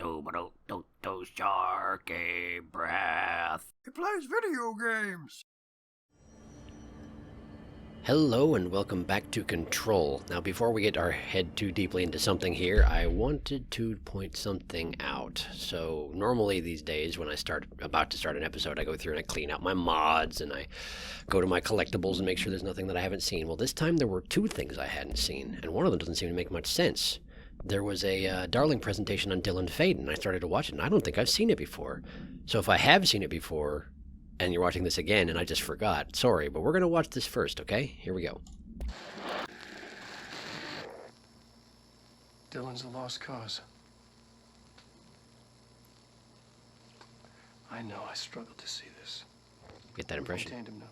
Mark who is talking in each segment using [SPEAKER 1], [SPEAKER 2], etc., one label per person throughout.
[SPEAKER 1] SharkyBreath.
[SPEAKER 2] He plays video games.
[SPEAKER 3] Hello and welcome back to Control. Now before we get our head too deeply into something here, I wanted to point something out. So normally these days when I about to start an episode, I go through and I clean out my mods and I go to my collectibles and make sure there's nothing that I haven't seen. Well, this time there were two things I hadn't seen, and one of them doesn't seem to make much sense. There was a Darling presentation on Dylan Faden, and I started to watch it, and I don't think I've seen it before. So if I have seen it before, and you're watching this again and I just forgot, sorry, but we're going to watch this first, okay? Here we go.
[SPEAKER 4] Dylan's a lost cause. I know I struggled to see this.
[SPEAKER 3] Get that impression?
[SPEAKER 4] Contained him now.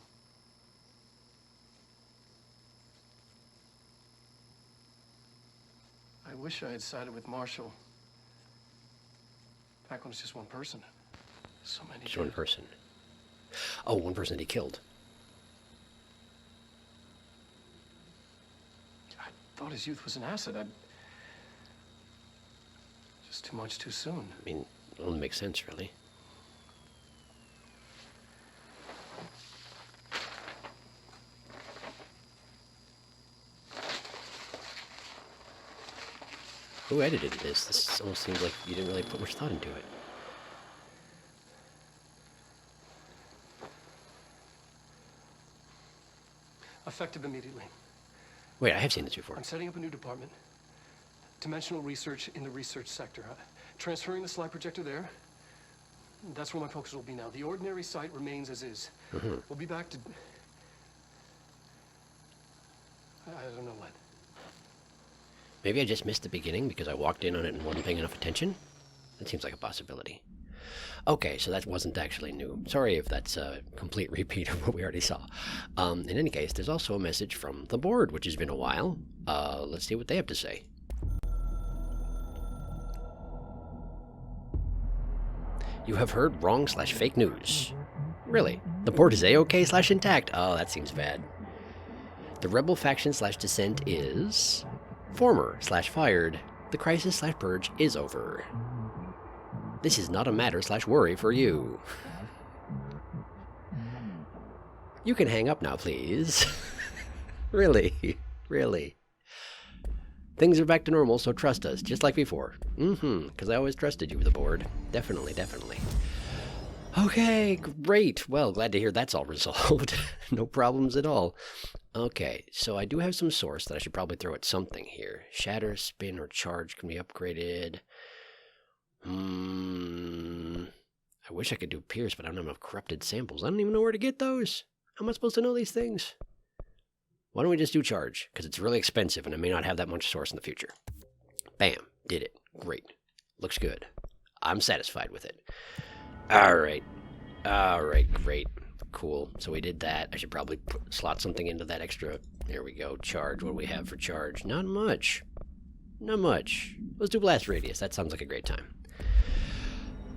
[SPEAKER 4] I wish I had sided with Marshall. Back when it's just one person. So many.
[SPEAKER 3] Just one person. Oh, one person that he killed.
[SPEAKER 4] I thought his youth was an asset. Just too much too soon.
[SPEAKER 3] I mean, it only makes sense, really. Who edited this? This almost seems like you didn't really put much thought into it.
[SPEAKER 4] Effective immediately.
[SPEAKER 3] Wait, I have seen this before.
[SPEAKER 4] I'm setting up a new department. Dimensional research in the research sector. Transferring the slide projector there. That's where my focus will be now. The ordinary site remains as is. We'll be back to... I don't know when.
[SPEAKER 3] Maybe I just missed the beginning because I walked in on it and wasn't paying enough attention? That seems like a possibility. Okay, so that wasn't actually new. Sorry if that's a complete repeat of what we already saw. In any case, there's also a message from the board, which has been a while. Let's see what they have to say. You have heard wrong/fake news. Really? The board is A-OK/intact. Oh, that seems bad. The rebel faction/dissent is... former/fired. The crisis/purge is over. This is not a matter/worry for you. You can hang up now, please. Really? Really? Things are back to normal, so trust us, just like before. Because I always trusted you, the board. Definitely, definitely. Okay, great. Well, glad to hear that's all resolved. No problems at all. Okay, so I do have some source that I should probably throw at something here. Shatter, spin, or charge can be upgraded. I wish I could do Pierce, but I don't have enough corrupted samples. I don't even know where to get those. How am I supposed to know these things? Why don't we just do charge? Because it's really expensive and I may not have that much source in the future. Bam. Did it. Great. Looks good. I'm satisfied with it. Alright. Alright, great. Cool. So we did that. I should probably slot something into that extra. There we go. Charge. What do we have for charge? Not much. Not much. Let's do blast radius. That sounds like a great time.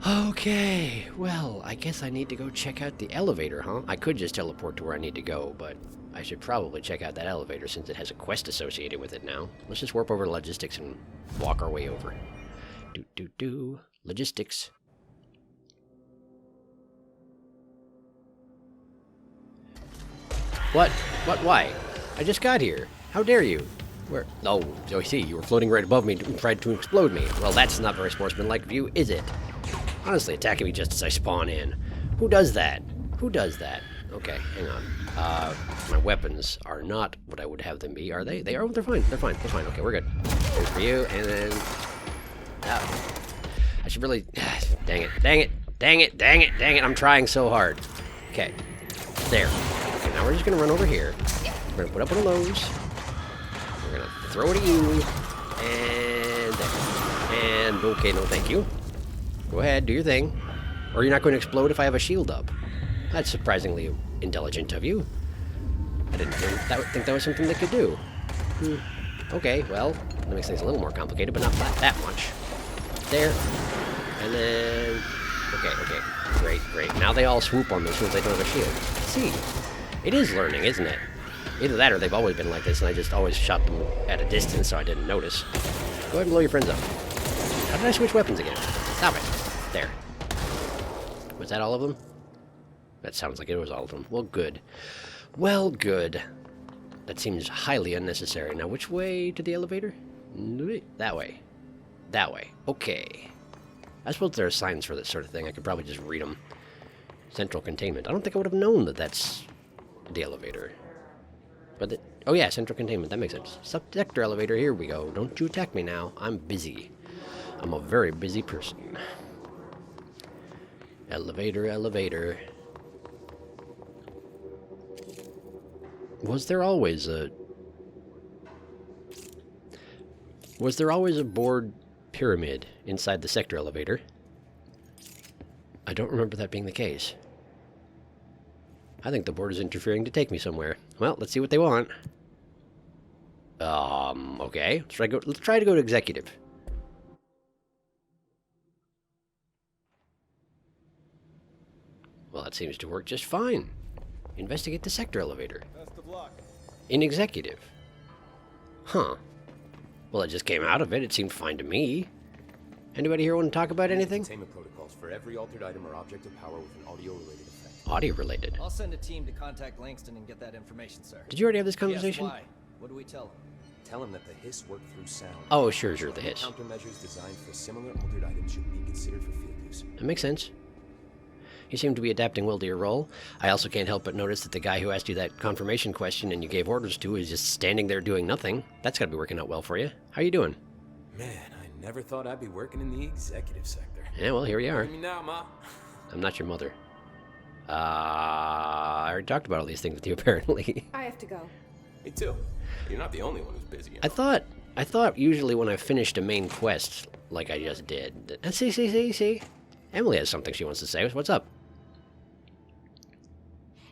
[SPEAKER 3] Okay, well, I guess I need to go check out the elevator, huh? I could just teleport to where I need to go, but I should probably check out that elevator since it has a quest associated with it now. Let's just warp over to logistics and walk our way over. Logistics. What? Why? I just got here. How dare you? Where? Oh, I see. You were floating right above me and tried to explode me. Well, that's not very sportsmanlike of you, is it? Honestly, attacking me just as I spawn in. Who does that? Who does that? Okay, hang on. My weapons are not what I would have them be, are they? They are. They're fine. They're fine. They're fine. Okay, we're good. Here's for you, and then... I should really... Dang it. Dang it. Dang it. Dang it. Dang it. I'm trying so hard. Okay. There. Okay, now we're just going to run over here. We're going to put up one of those. We're going to throw it at you. And there. And, okay, no thank you. Go ahead, do your thing. Or you're not going to explode if I have a shield up. That's surprisingly intelligent of you. I didn't think that was something they could do. Okay, well, that makes things a little more complicated, but not that much. There. And then... Okay. Great. Now they all swoop on me as soon as they don't have a shield. See? It is learning, isn't it? Either that or they've always been like this, and I just always shot them at a distance so I didn't notice. Go ahead and blow your friends up. How did I switch weapons again? Stop it. There. Was that all of them? That sounds like it was all of them. Well, good. Well, good. That seems highly unnecessary. Now, which way to the elevator? That way. That way. Okay. I suppose there are signs for this sort of thing. I could probably just read them. Central containment. I don't think I would have known that that's the elevator. But, oh yeah, central containment. That makes sense. Subsector elevator. Here we go. Don't you attack me now. I'm busy. I'm a very busy person. Elevator, elevator. Was there always a board pyramid inside the sector elevator? I don't remember that being the case. I think the board is interfering to take me somewhere. Well, let's see what they want. Okay. Let's try to go to executive. Well, that seems to work just fine. Investigate the sector elevator.
[SPEAKER 1] Best of luck.
[SPEAKER 3] In executive. Huh. Well, it just came out of it. It seemed fine to me. Anybody here want to talk about anything?
[SPEAKER 5] Containment protocols for every altered item or object of power with an audio-related effect.
[SPEAKER 3] Audio-related.
[SPEAKER 6] I'll send a team to contact Langston and get that information, sir.
[SPEAKER 3] Did you already have this conversation?
[SPEAKER 6] Yes, why? What do we tell him?
[SPEAKER 5] Tell him that the hiss worked through sound.
[SPEAKER 3] Oh, sure, the hiss.
[SPEAKER 5] Countermeasures designed for similar altered items should be considered for field use.
[SPEAKER 3] That makes sense. You seem to be adapting well to your role. I also can't help but notice that the guy who asked you that confirmation question and you gave orders to is just standing there doing nothing. That's got to be working out well for you. How you doing?
[SPEAKER 5] Man, I never thought I'd be working in the executive sector.
[SPEAKER 3] Yeah, well, here we are.
[SPEAKER 5] Hear me now, Ma.
[SPEAKER 3] I'm not your mother. I already talked about all these things with you, apparently.
[SPEAKER 7] I have to go.
[SPEAKER 5] Me too. You're not the only one who's busy. You
[SPEAKER 3] I
[SPEAKER 5] know?
[SPEAKER 3] thought usually when I finished a main quest, like I just did... See. Emily has something she wants to say. What's up?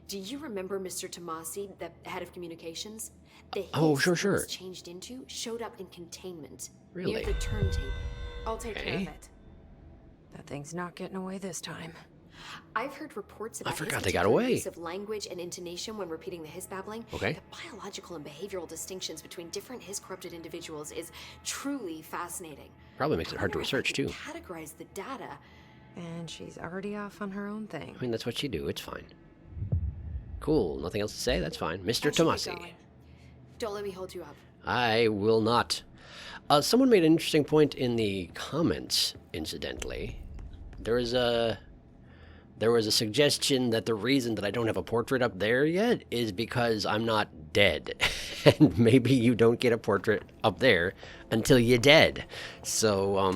[SPEAKER 7] Do you remember Mr. Tomasi, the head of communications? The
[SPEAKER 3] Oh,
[SPEAKER 7] hiss
[SPEAKER 3] sure.
[SPEAKER 7] it was changed into showed up in containment.
[SPEAKER 3] Really?
[SPEAKER 7] Near the turntable.
[SPEAKER 8] I'll take care
[SPEAKER 3] Okay.
[SPEAKER 8] of it. That thing's not getting away this time.
[SPEAKER 7] I've heard reports about
[SPEAKER 3] forgot
[SPEAKER 7] his
[SPEAKER 3] they got
[SPEAKER 7] particular
[SPEAKER 3] away.
[SPEAKER 7] use of language and intonation when repeating the hiss babbling.
[SPEAKER 3] Okay.
[SPEAKER 7] The biological and behavioral distinctions between different hiss-corrupted individuals is truly fascinating.
[SPEAKER 3] Probably makes it hard to
[SPEAKER 7] I wonder if I
[SPEAKER 3] research,
[SPEAKER 7] could
[SPEAKER 3] too.
[SPEAKER 7] Categorize the data.
[SPEAKER 8] And she's already off on her own thing.
[SPEAKER 3] I mean, that's what you do. It's fine. Cool. Nothing else to say? That's fine. Mr.
[SPEAKER 7] I should get
[SPEAKER 3] Tomasi.
[SPEAKER 7] going. Don't let me hold you up.
[SPEAKER 3] I will not. Someone made an interesting point in the comments, incidentally. There was a suggestion that the reason that I don't have a portrait up there yet is because I'm not dead. And maybe you don't get a portrait up there until you're dead. So,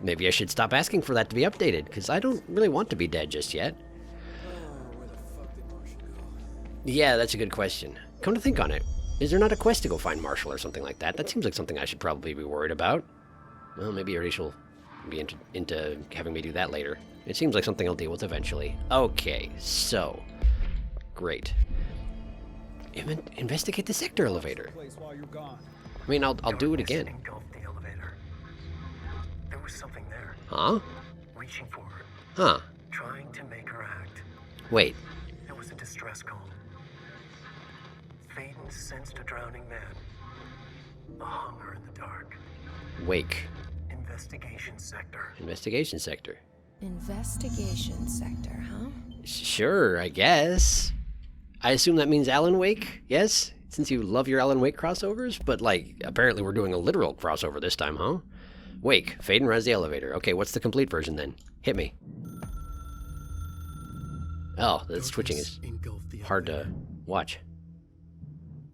[SPEAKER 3] maybe I should stop asking for that to be updated, because I don't really want to be dead just yet.
[SPEAKER 1] Where the fuck did Marshall go?
[SPEAKER 3] Yeah, that's a good question. Come to think on it, is there not a quest to go find Marshall or something like that? That seems like something I should probably be worried about. Well, maybe Rachel will be into having me do that later. It seems like something I'll deal with eventually. Okay, so. Great. Investigate the sector elevator.
[SPEAKER 1] Place while you're gone.
[SPEAKER 3] I mean, I'll do it again.
[SPEAKER 9] Engulfed the elevator. There was something there,
[SPEAKER 3] Huh?
[SPEAKER 9] reaching for her,
[SPEAKER 3] Huh.
[SPEAKER 9] trying to make her act.
[SPEAKER 3] Wait.
[SPEAKER 9] It was a distress call. Faden sensed a drowning man, a hunger in the dark.
[SPEAKER 3] Wake.
[SPEAKER 9] Investigation sector.
[SPEAKER 3] Investigation sector.
[SPEAKER 8] Investigation sector, huh?
[SPEAKER 3] Sure, I guess. I assume that means Alan Wake, yes? Since you love your Alan Wake crossovers? But, like, apparently we're doing a literal crossover this time, huh? Wake, Faden res the elevator. Okay, what's the complete version then? Hit me. Oh, the switching is
[SPEAKER 9] Engulfed the
[SPEAKER 3] hard to
[SPEAKER 9] elevator.
[SPEAKER 3] watch.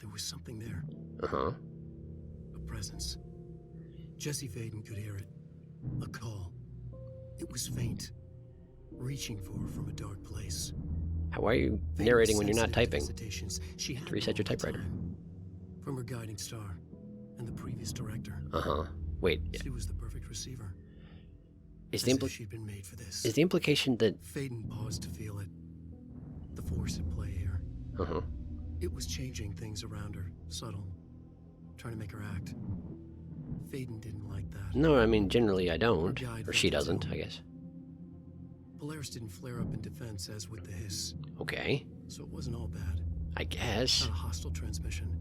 [SPEAKER 9] There was something there,
[SPEAKER 3] Uh-huh.
[SPEAKER 9] a presence. Jesse Faden could hear it. A call. It was faint, reaching for her from a dark place.
[SPEAKER 3] Why are you
[SPEAKER 9] Faden
[SPEAKER 3] narrating when you're not
[SPEAKER 9] sensed the
[SPEAKER 3] typing?
[SPEAKER 9] hesitations she had
[SPEAKER 3] To reset your
[SPEAKER 9] all the
[SPEAKER 3] typewriter.
[SPEAKER 9] time. From her guiding star and the previous director.
[SPEAKER 3] Uh-huh. Wait,
[SPEAKER 9] She was the perfect receiver.
[SPEAKER 3] is
[SPEAKER 9] As
[SPEAKER 3] the,
[SPEAKER 9] if she'd been made for this.
[SPEAKER 3] is the implication that...
[SPEAKER 9] Faden paused to feel it. The force at play here.
[SPEAKER 3] Uh-huh.
[SPEAKER 9] It was changing things around her, subtle, trying to make her act. Faden didn't like that.
[SPEAKER 3] No, I mean, generally I don't.
[SPEAKER 9] Her guide
[SPEAKER 3] Or she
[SPEAKER 9] felt it
[SPEAKER 3] doesn't,
[SPEAKER 9] too.
[SPEAKER 3] I guess.
[SPEAKER 9] Polaris didn't flare up in defense as with the hiss,
[SPEAKER 3] Okay.
[SPEAKER 9] so it wasn't all bad.
[SPEAKER 3] I guess.
[SPEAKER 9] Not a hostile transmission.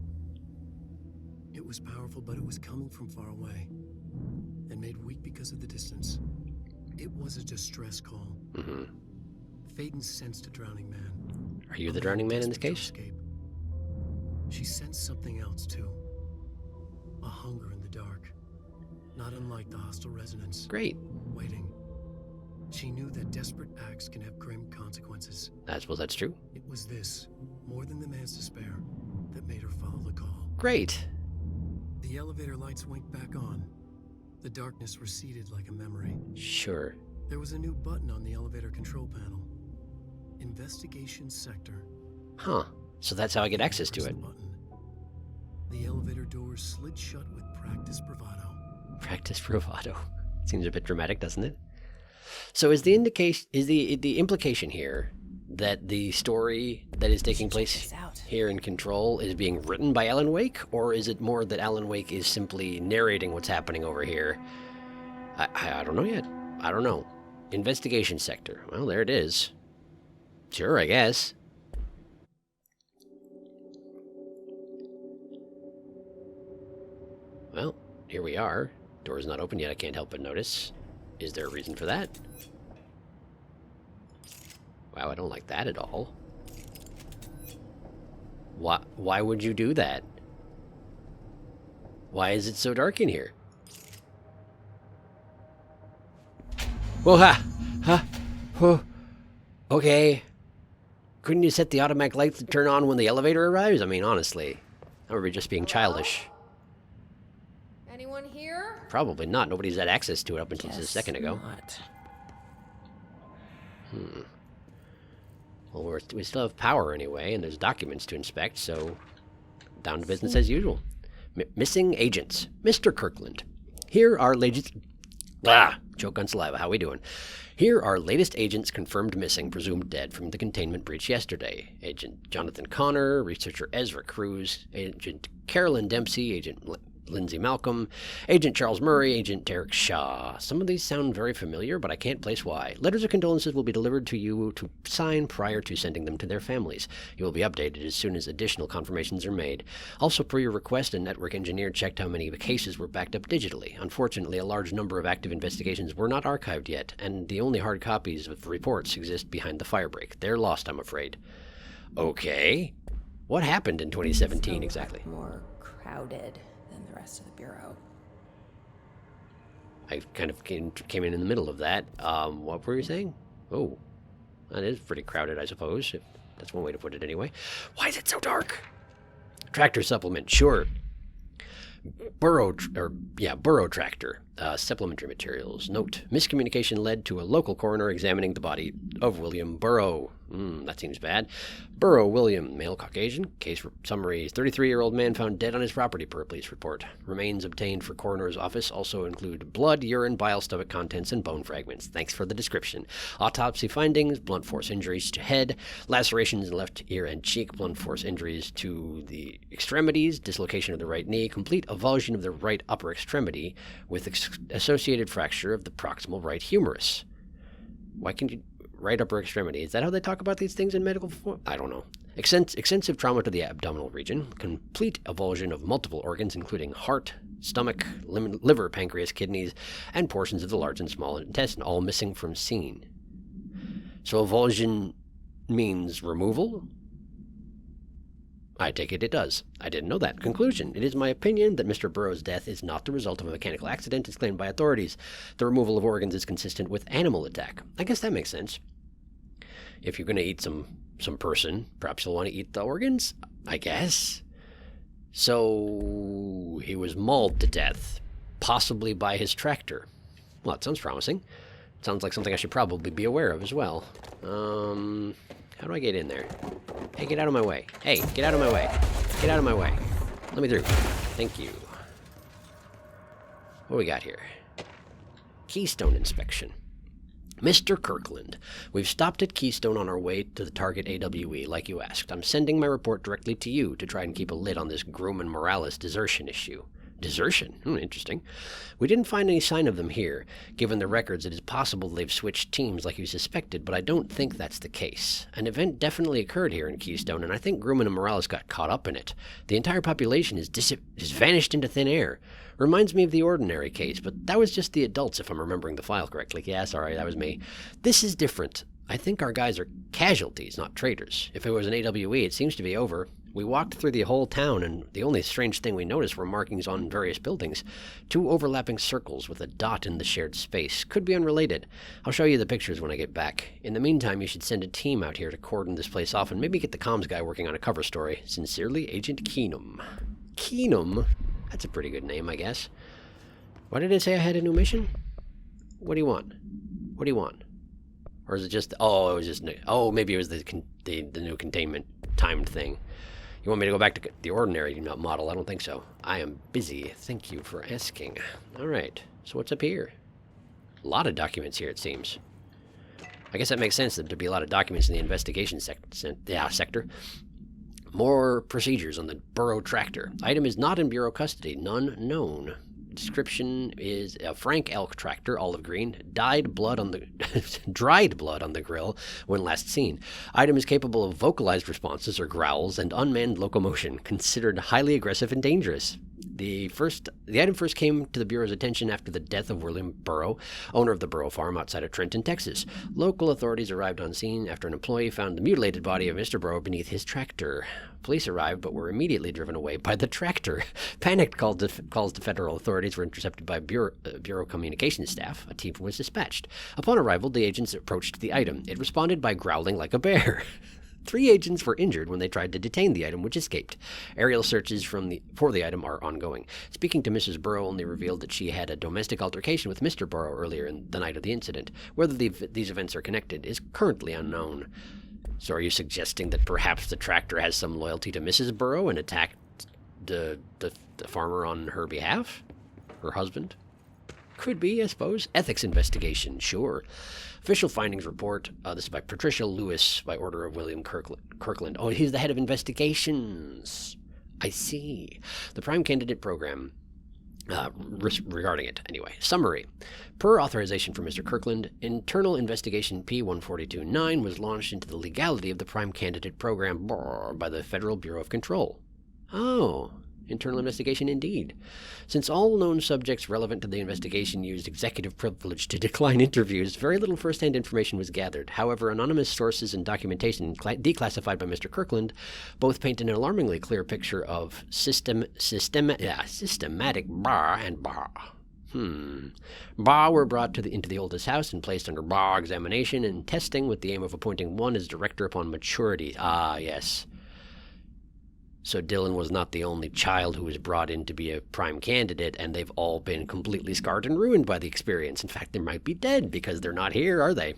[SPEAKER 9] It was powerful, but it was coming from far away, and made weak because of the distance. It was a distress call.
[SPEAKER 3] Mm-hmm.
[SPEAKER 9] Faden sensed a drowning man.
[SPEAKER 3] Are you the drowning man in this case?
[SPEAKER 9] Escape. She sensed something else, too. A hunger in the dark. Not unlike the hostile resonance.
[SPEAKER 3] Great.
[SPEAKER 9] Waiting. She knew that desperate acts can have grim consequences.
[SPEAKER 3] I suppose that's true.
[SPEAKER 9] It was this, more than the man's despair, that made her follow the call.
[SPEAKER 3] Great.
[SPEAKER 9] The elevator lights winked back on. The darkness receded like a memory.
[SPEAKER 3] Sure.
[SPEAKER 9] There was a new button on the elevator control panel. Investigation Sector.
[SPEAKER 3] Huh. So that's how I get access to it.
[SPEAKER 9] Button. The elevator doors slid shut with practiced bravado.
[SPEAKER 3] Practice bravado. Seems a bit dramatic, doesn't it? So is the indication, is the implication here that the story that is taking place here in Control is being written by Alan Wake, or is it more that Alan Wake is simply narrating what's happening over here? I don't know yet. I don't know. Investigation Sector. Well, there it is. Sure, I guess. Well, here we are. Door's not open yet, I can't help but notice. Is there a reason for that? Wow, I don't like that at all. Why would you do that? Why is it so dark in here? Whoa, ha! Okay. Couldn't you set the automatic lights to turn on when the elevator arrives? I mean, honestly. That would be just being childish.
[SPEAKER 8] Anyone here?
[SPEAKER 3] Probably not. Nobody's had access to it up until just a second ago. Well, we still have power anyway, and there's documents to inspect, so down to business as usual. Missing agents. Mr. Kirkland. Here are latest... choke on saliva. How we doing? Here are latest agents confirmed missing, presumed dead from the containment breach yesterday. Agent Jonathan Connor, researcher Ezra Cruz, Agent Carolyn Dempsey, Agent Lindsay Malcolm, Agent Charles Murray, Agent Derek Shaw. Some of these sound very familiar, but I can't place why. Letters of condolences will be delivered to you to sign prior to sending them to their families. You will be updated as soon as additional confirmations are made. Also, per your request, a network engineer checked how many cases were backed up digitally. Unfortunately, a large number of active investigations were not archived yet, and the only hard copies of the reports exist behind the firebreak. They're lost, I'm afraid. Okay. What happened in 2017 exactly?
[SPEAKER 8] More crowded than the rest of the Bureau.
[SPEAKER 3] I kind of came in the middle of that. What were you saying? Oh, that is pretty crowded, I suppose. If that's one way to put it anyway. Why is it so dark? Tractor supplement, sure. Burrow tractor. Supplementary materials. Note, miscommunication led to a local coroner examining the body of William Burrow. That seems bad. Burrow William, male Caucasian. Case summary, 33-year-old man found dead on his property per police report. Remains obtained for coroner's office also include blood, urine, bile, stomach contents, and bone fragments. Thanks for the description. Autopsy findings, blunt force injuries to head, lacerations in left ear and cheek, blunt force injuries to the extremities, dislocation of the right knee, complete avulsion of the right upper extremity with associated fracture of the proximal right humerus. Why can you... right upper extremity. Is that how they talk about these things in medical form? I don't know. Extensive trauma to the abdominal region, complete avulsion of multiple organs, including heart, stomach, liver, pancreas, kidneys, and portions of the large and small intestine, all missing from scene. So avulsion means removal? I take it does. I didn't know that. Conclusion. It is my opinion that Mr. Burrow's death is not the result of a mechanical accident as claimed by authorities. The removal of organs is consistent with animal attack. I guess that makes sense. If you're going to eat some person, perhaps you'll want to eat the organs, I guess. So he was mauled to death, possibly by his tractor. Well, that sounds promising. Sounds like something I should probably be aware of as well. How do I get in there? Hey, get out of my way. Hey, get out of my way. Get out of my way. Let me through. Thank you. What we got here? Keystone inspection. Mr. Kirkland, we've stopped at Keystone on our way to the target AWE, like you asked. I'm sending my report directly to you to try and keep a lid on this Groom and Morales desertion issue. Desertion? Interesting. We didn't find any sign of them here. Given the records, it is possible they've switched teams like you suspected, but I don't think that's the case. An event definitely occurred here in Keystone, and I think Grumman and Morales got caught up in it. The entire population has vanished into thin air. Reminds me of the Ordinary case, but that was just the adults, if I'm remembering the file correctly. Yeah, sorry, that was me. This is different. I think our guys are casualties, not traitors. If it was an AWE, it seems to be over. We walked through the whole town, and the only strange thing we noticed were markings on various buildings. 2 overlapping circles with a dot in the shared space. Could be unrelated. I'll show you the pictures when I get back. In the meantime, you should send a team out here to cordon this place off and maybe get the comms guy working on a cover story. Sincerely, Agent Keenum. Keenum? That's a pretty good name, I guess. Why did it say I had a new mission? What do you want? What do you want? Or is it just... Oh, it was just... Oh, maybe it was the new containment timed thing. You want me to go back to the Ordinary model? I don't think so. I am busy. Thank you for asking. All right. So what's up here? A lot of documents here, it seems. I guess that makes sense that there'd be a lot of documents in the investigation sector. More procedures on the Burrow tractor. Item is not in Bureau custody. None known. Description is a Frank elk tractor, olive green, dried blood on the grill when last seen. Item is capable of vocalized responses or growls and unmanned locomotion, considered highly aggressive and dangerous. The item first came to the Bureau's attention after the death of William Burrow, owner of the Burrow farm outside of Trenton, Texas. Local authorities arrived on scene after an employee found the mutilated body of Mr. Burrow beneath his tractor. Police arrived, but were immediately driven away by the tractor. Panicked calls to federal authorities were intercepted by Bureau communications staff. A team was dispatched. Upon arrival, the agents approached the item. It responded by growling like a bear. 3 agents were injured when they tried to detain the item, which escaped. Aerial searches for the item are ongoing. Speaking to Mrs. Burrow only revealed that she had a domestic altercation with Mr. Burrow earlier in the night of the incident. Whether these events are connected is currently unknown. So are you suggesting that perhaps the tractor has some loyalty to Mrs. Burrow and attacked the farmer on her behalf? Her husband? Could be, I suppose. Ethics investigation, sure. Official findings report. This is by Patricia Lewis, by order of William Kirkland. Oh, he's the head of investigations. I see. The Prime Candidate Program. Regarding it, anyway. Summary. Per authorization from Mr. Kirkland, internal investigation P-1429 was launched into the legality of the Prime Candidate Program by the Federal Bureau of Control. Oh, internal investigation indeed. Since all known subjects relevant to the investigation used executive privilege to decline interviews, very little first-hand information was gathered. However, anonymous sources and documentation declassified by Mr. Kirkland both paint an alarmingly clear picture of systematic bar and bar. Ba were brought into the oldest house and placed under bar examination and testing with the aim of appointing one as director upon maturity. Ah, yes. So Dylan was not the only child who was brought in to be a prime candidate, and they've all been completely scarred and ruined by the experience. In fact, they might be dead because they're not here, are they?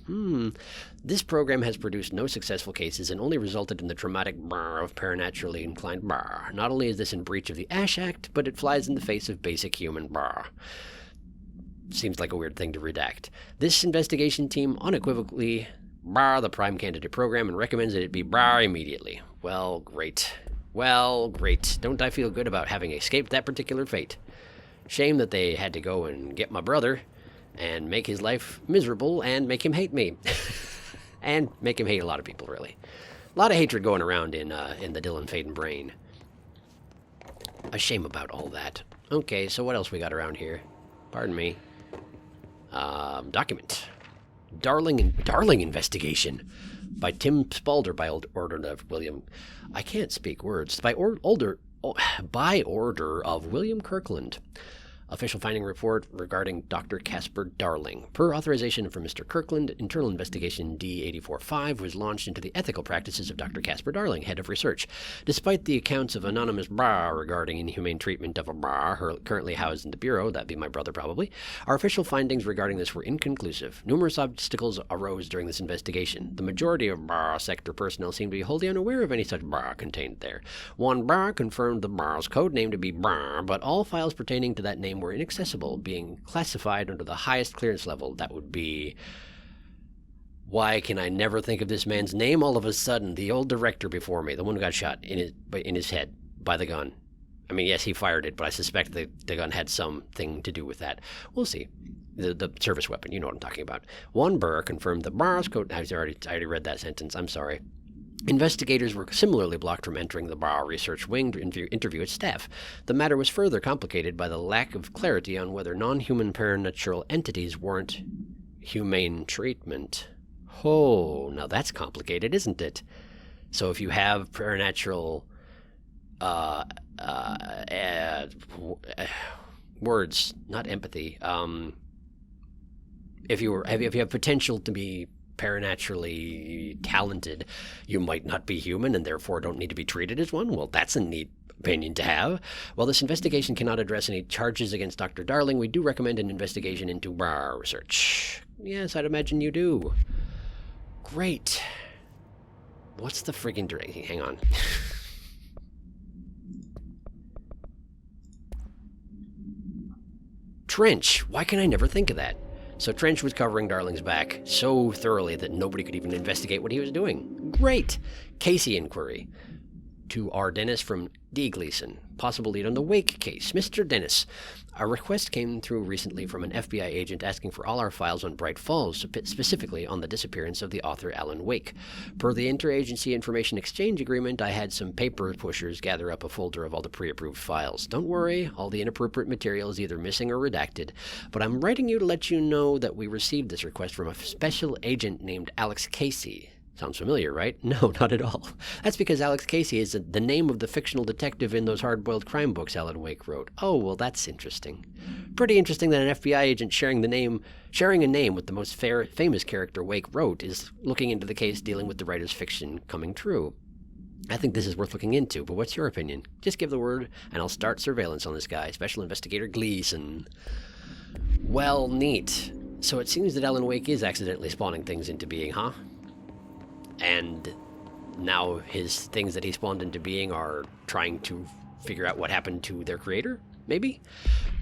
[SPEAKER 3] This program has produced no successful cases and only resulted in the traumatic brr of paranaturally inclined brr. Not only is this in breach of the Ash Act, but it flies in the face of basic human brr. Seems like a weird thing to redact. This investigation team unequivocally brr the prime candidate program and recommends that it be brr immediately. Well, great. Well, great. Don't I feel good about having escaped that particular fate. Shame that they had to go and get my brother and make his life miserable and make him hate me. And make him hate a lot of people, really. A lot of hatred going around in the Dylan Faden brain. A shame about all that. Okay, so what else we got around here? Pardon me. Document. Darling investigation. By Tim Spalder, by order of William... I can't speak words. By order of William Kirkland. Official finding report regarding Dr. Casper Darling. Per authorization from Mr. Kirkland, internal investigation D-845 was launched into the ethical practices of Dr. Casper Darling, head of research. Despite the accounts of anonymous bra regarding inhumane treatment of a bra currently housed in the Bureau, that'd be my brother probably, our official findings regarding this were inconclusive. Numerous obstacles arose during this investigation. The majority of bra sector personnel seemed to be wholly unaware of any such bra contained there. One bra confirmed the bra's code name to be bra, but all files pertaining to that name were inaccessible, being classified under the highest clearance level. That would be... Why can I never think of this man's name all of a sudden? The old director before me, the one who got shot in his head by the gun. I mean, yes, he fired it, but I suspect the gun had something to do with that. We'll see. The service weapon, you know what I'm talking about. One Burr confirmed the Barr's code. I already read that sentence. I'm sorry. Investigators were similarly blocked from entering the Barr Research Wing to interview its staff. The matter was further complicated by the lack of clarity on whether non-human paranatural entities warrant humane treatment. Oh, now that's complicated, isn't it? So if you have paranatural words, not empathy. If you have potential to be paranaturally talented, you might not be human and therefore don't need to be treated as one. Well, that's a neat opinion to have. While this investigation cannot address any charges against Dr. Darling, we do recommend an investigation into Barr research. Yes, I'd imagine you do. Great. What's the friggin' direction? Hang on. Trench. Why can I never think of that? So Trench was covering Darling's back so thoroughly that nobody could even investigate what he was doing. Great! Casey inquiry. To R. Dennis from D. Gleason. Possible lead on the Wake case. Mr. Dennis, a request came through recently from an FBI agent asking for all our files on Bright Falls, specifically on the disappearance of the author Alan Wake. Per the Interagency Information Exchange Agreement, I had some paper pushers gather up a folder of all the pre-approved files. Don't worry, all the inappropriate material is either missing or redacted, but I'm writing you to let you know that we received this request from a special agent named Alex Casey. Sounds familiar, right? No, not at all. That's because Alex Casey is the name of the fictional detective in those hard-boiled crime books Alan Wake wrote. Oh, well, that's interesting. Pretty interesting that an FBI agent sharing a name with the most famous character Wake wrote is looking into the case dealing with the writer's fiction coming true. I think this is worth looking into, but what's your opinion? Just give the word, and I'll start surveillance on this guy, Special Investigator Gleason. Well, neat. So it seems that Alan Wake is accidentally spawning things into being, huh? And now his things that he spawned into being are trying to figure out what happened to their creator, maybe?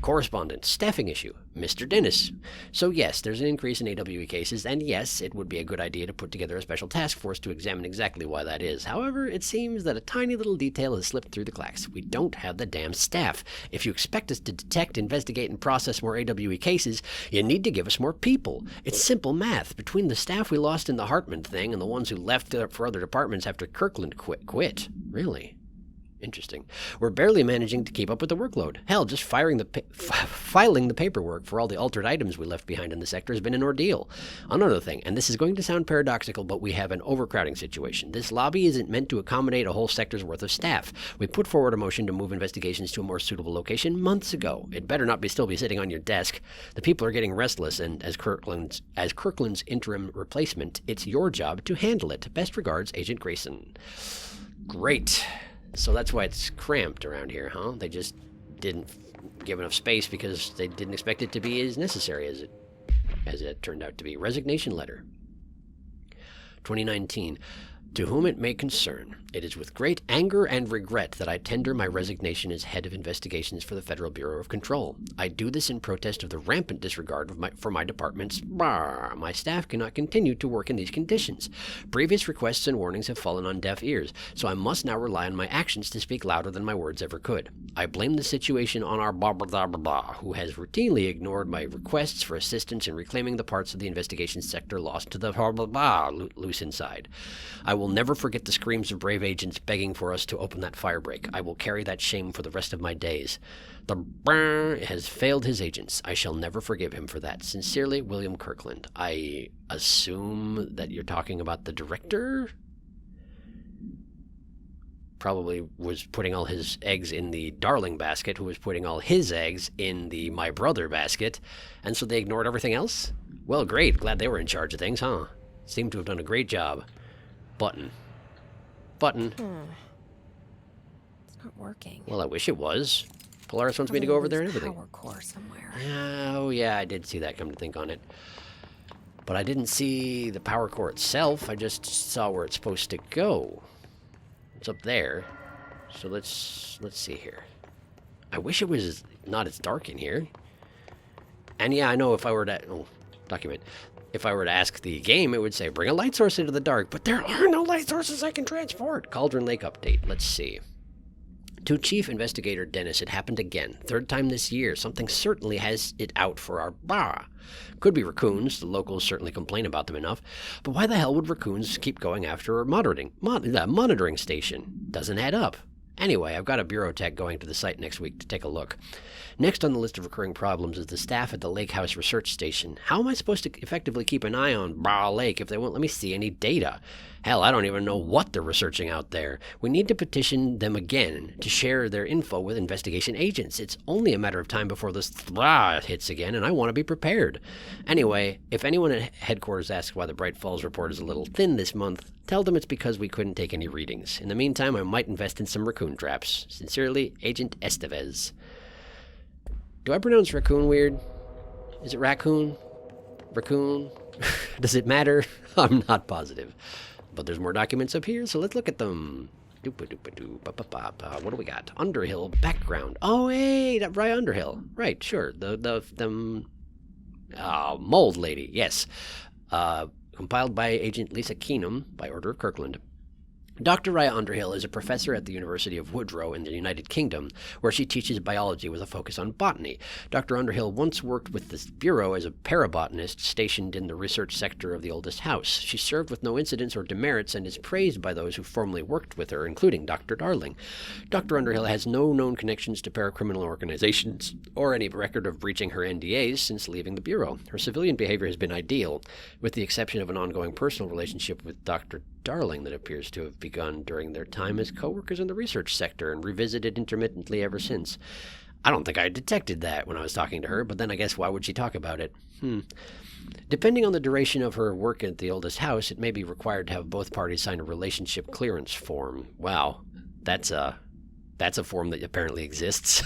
[SPEAKER 3] Correspondent, staffing issue, Mr. Dennis. So yes, there's an increase in AWE cases, and yes, it would be a good idea to put together a special task force to examine exactly why that is. However, it seems that a tiny little detail has slipped through the cracks. We don't have the damn staff. If you expect us to detect, investigate, and process more AWE cases, you need to give us more people. It's simple math. Between the staff we lost in the Hartman thing and the ones who left for other departments after Kirkland quit. Really? Interesting. We're barely managing to keep up with the workload. Hell, just filing the paperwork for all the altered items we left behind in the sector has been an ordeal. Another thing, and this is going to sound paradoxical, but we have an overcrowding situation. This lobby isn't meant to accommodate a whole sector's worth of staff. We put forward a motion to move investigations to a more suitable location months ago. It better not still be sitting on your desk. The people are getting restless, and as Kirkland's interim replacement, it's your job to handle it. Best regards, Agent Grayson. Great. So that's why it's cramped around here, huh? They just didn't give enough space because they didn't expect it to be as necessary as it turned out to be. Resignation letter. 2019. To whom it may concern, it is with great anger and regret that I tender my resignation as head of investigations for the Federal Bureau of Control. I do this in protest of the rampant disregard for my department's My staff cannot continue to work in these conditions. Previous requests and warnings have fallen on deaf ears, so I must now rely on my actions to speak louder than my words ever could. I blame the situation on our who has routinely ignored my requests for assistance in reclaiming the parts of the investigation sector lost to the loose inside. I will never forget the screams of brave agents begging for us to open that firebreak. I will carry that shame for the rest of my days. The has failed his agents. I shall never forgive him for that. Sincerely, William Kirkland. I assume that you're talking about the director? Probably was putting all his eggs in the Darling basket, who was putting all his eggs in the My Brother basket, and so they ignored everything else? Well, great. Glad they were in charge of things, huh? Seem to have done a great job. Button.
[SPEAKER 8] It's not working.
[SPEAKER 3] Well, I wish it was. Polaris wants me to go over there and everything.
[SPEAKER 8] Power core somewhere.
[SPEAKER 3] Oh, yeah, I did see that, come to think on it. But I didn't see the power core itself. I just saw where it's supposed to go. It's up there. So let's see here. I wish it was not as dark in here. And yeah, I know if I were to... Oh, document. If I were to ask the game, it would say, bring a light source into the dark, but there are no light sources I can transport. Cauldron Lake update. Let's see. To Chief Investigator Dennis, it happened again. Third time this year. Something certainly has it out for our bar. Could be raccoons. The locals certainly complain about them enough. But why the hell would raccoons keep going after a monitoring station? Doesn't add up. Anyway, I've got a bureau tech going to the site next week to take a look. Next on the list of recurring problems is the staff at the Lake House Research Station. How am I supposed to effectively keep an eye on Bar Lake if they won't let me see any data? Hell, I don't even know what they're researching out there. We need to petition them again to share their info with investigation agents. It's only a matter of time before this hits again, and I want to be prepared. Anyway, if anyone at headquarters asks why the Bright Falls report is a little thin this month, tell them it's because we couldn't take any readings. In the meantime, I might invest in some raccoon traps. Sincerely, Agent Estevez. Do I pronounce raccoon weird? Is it raccoon? Raccoon? Does it matter? I'm not positive. But there's more documents up here, so let's look at them. What do we got? Underhill background. Oh, hey, that Rye Underhill. Right, sure. The mold lady, yes. Compiled by Agent Lisa Keenum by order of Kirkland. Dr. Raya Underhill is a professor at the University of Woodrow in the United Kingdom, where she teaches biology with a focus on botany. Dr. Underhill once worked with the Bureau as a parabotanist stationed in the research sector of the oldest house. She served with no incidents or demerits and is praised by those who formerly worked with her, including Dr. Darling. Dr. Underhill has no known connections to paracriminal organizations or any record of breaching her NDAs since leaving the Bureau. Her civilian behavior has been ideal, with the exception of an ongoing personal relationship with Dr. Darling that appears to have begun during their time as co-workers in the research sector and revisited intermittently ever since. I don't think I detected that when I was talking to her, but then I guess why would she talk about it? Depending on the duration of her work at the oldest house, it may be required to have both parties sign a relationship clearance form. Wow, that's a form that apparently exists.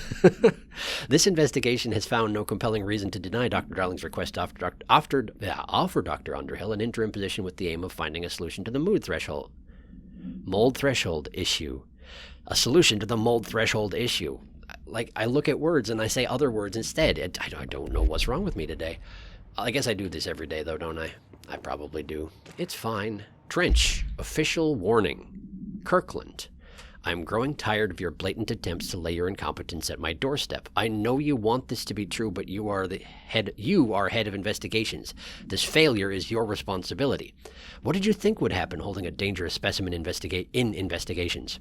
[SPEAKER 3] This investigation has found no compelling reason to deny Dr. Darling's request to offer Dr. Underhill an interim position with the aim of finding a solution to the mold threshold issue. A solution to the mold threshold issue. Like, I look at words and I say other words instead. I don't know what's wrong with me today. I guess I do this every day, though, don't I? I probably do. It's fine. Trench. Official warning. Kirkland. I'm growing tired of your blatant attempts to lay your incompetence at my doorstep. I know you want this to be true, but you are head of investigations. This failure is your responsibility. What did you think would happen holding a dangerous specimen in investigations?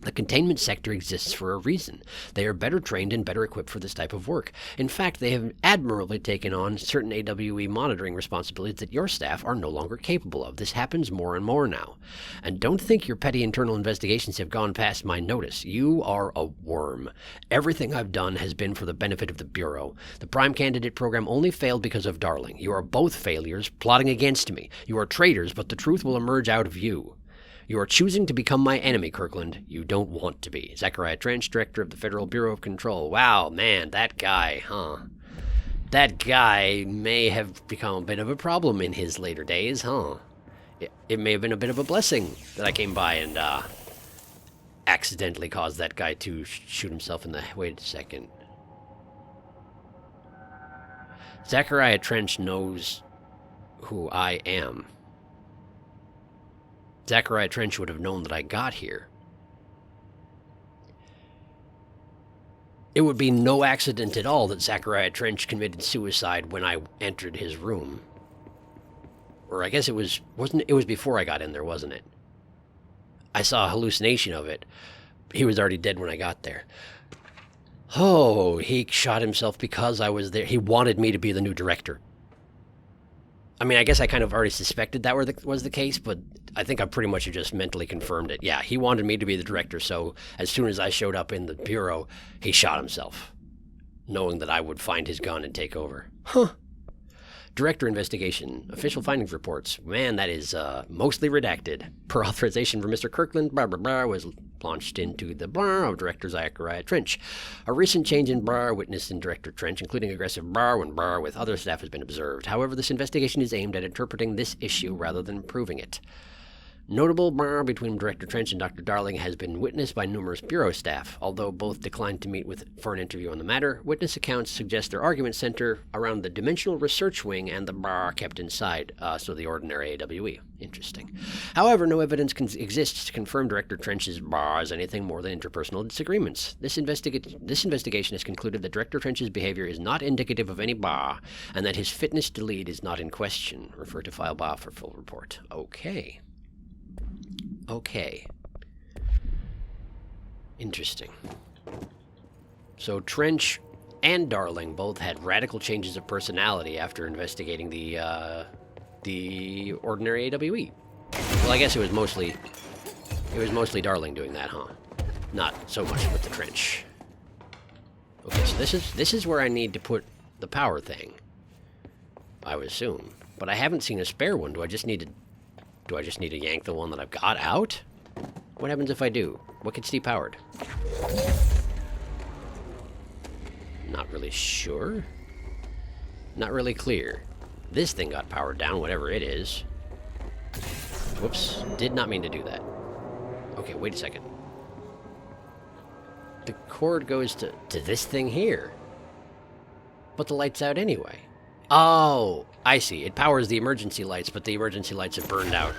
[SPEAKER 3] The containment sector exists for a reason. They are better trained and better equipped for this type of work. In fact, they have admirably taken on certain AWE monitoring responsibilities that your staff are no longer capable of. This happens more and more now. And don't think your petty internal investigations have gone past my notice. You are a worm. Everything I've done has been for the benefit of the Bureau. The Prime Candidate program only failed because of Darling. You are both failures, plotting against me. You are traitors, but the truth will emerge out of you. You are choosing to become my enemy, Kirkland. You don't want to be. Zachariah Trench, Director of the Federal Bureau of Control. Wow, man, that guy, huh? That guy may have become a bit of a problem in his later days, huh? It may have been a bit of a blessing that I came by and, accidentally caused that guy to shoot himself in the... Wait a second. Zachariah Trench knows who I am. Zachariah Trench would have known that I got here. It would be no accident at all that Zachariah Trench committed suicide when I entered his room. Or I guess it was before I got in there, wasn't it? I saw a hallucination of it. He was already dead when I got there. Oh, he shot himself because I was there. He wanted me to be the new director. I mean, I guess I kind of already suspected that was the case, but I think I pretty much just mentally confirmed it. Yeah, he wanted me to be the director, so as soon as I showed up in the Bureau, he shot himself, knowing that I would find his gun and take over. Huh. Director investigation. Official findings reports. Man, that is mostly redacted. Per authorization from Mr. Kirkland, was launched into the of Director Zachariah Trench. A recent change in witnessed in Director Trench, including aggressive when with other staff has been observed. However, this investigation is aimed at interpreting this issue rather than proving it. Notable bar between Director Trench and Dr. Darling has been witnessed by numerous bureau staff. Although both declined to meet for an interview on the matter, witness accounts suggest their arguments center around the Dimensional Research Wing and the bar kept inside, so the ordinary AWE. Interesting. However, no evidence exists to confirm Director Trench's bar as anything more than interpersonal disagreements. This investigation has concluded that Director Trench's behavior is not indicative of any bar, and that his fitness to lead is not in question. Refer to file bar for full report. Okay. Okay. Interesting. So Trench and Darling both had radical changes of personality after investigating the ordinary AWE. Well, I guess it was mostly Darling doing that, huh? Not so much with the Trench. Okay, so this is where I need to put the power thing, I would assume. But I haven't seen a spare one. Do I just need to yank the one that I've got out? What happens if I do? What gets depowered? Not really sure. Not really clear. This thing got powered down, whatever it is. Whoops. Did not mean to do that. Okay, wait a second. The cord goes to this thing here. But the light's out anyway. Oh, I see. It powers the emergency lights, but the emergency lights have burned out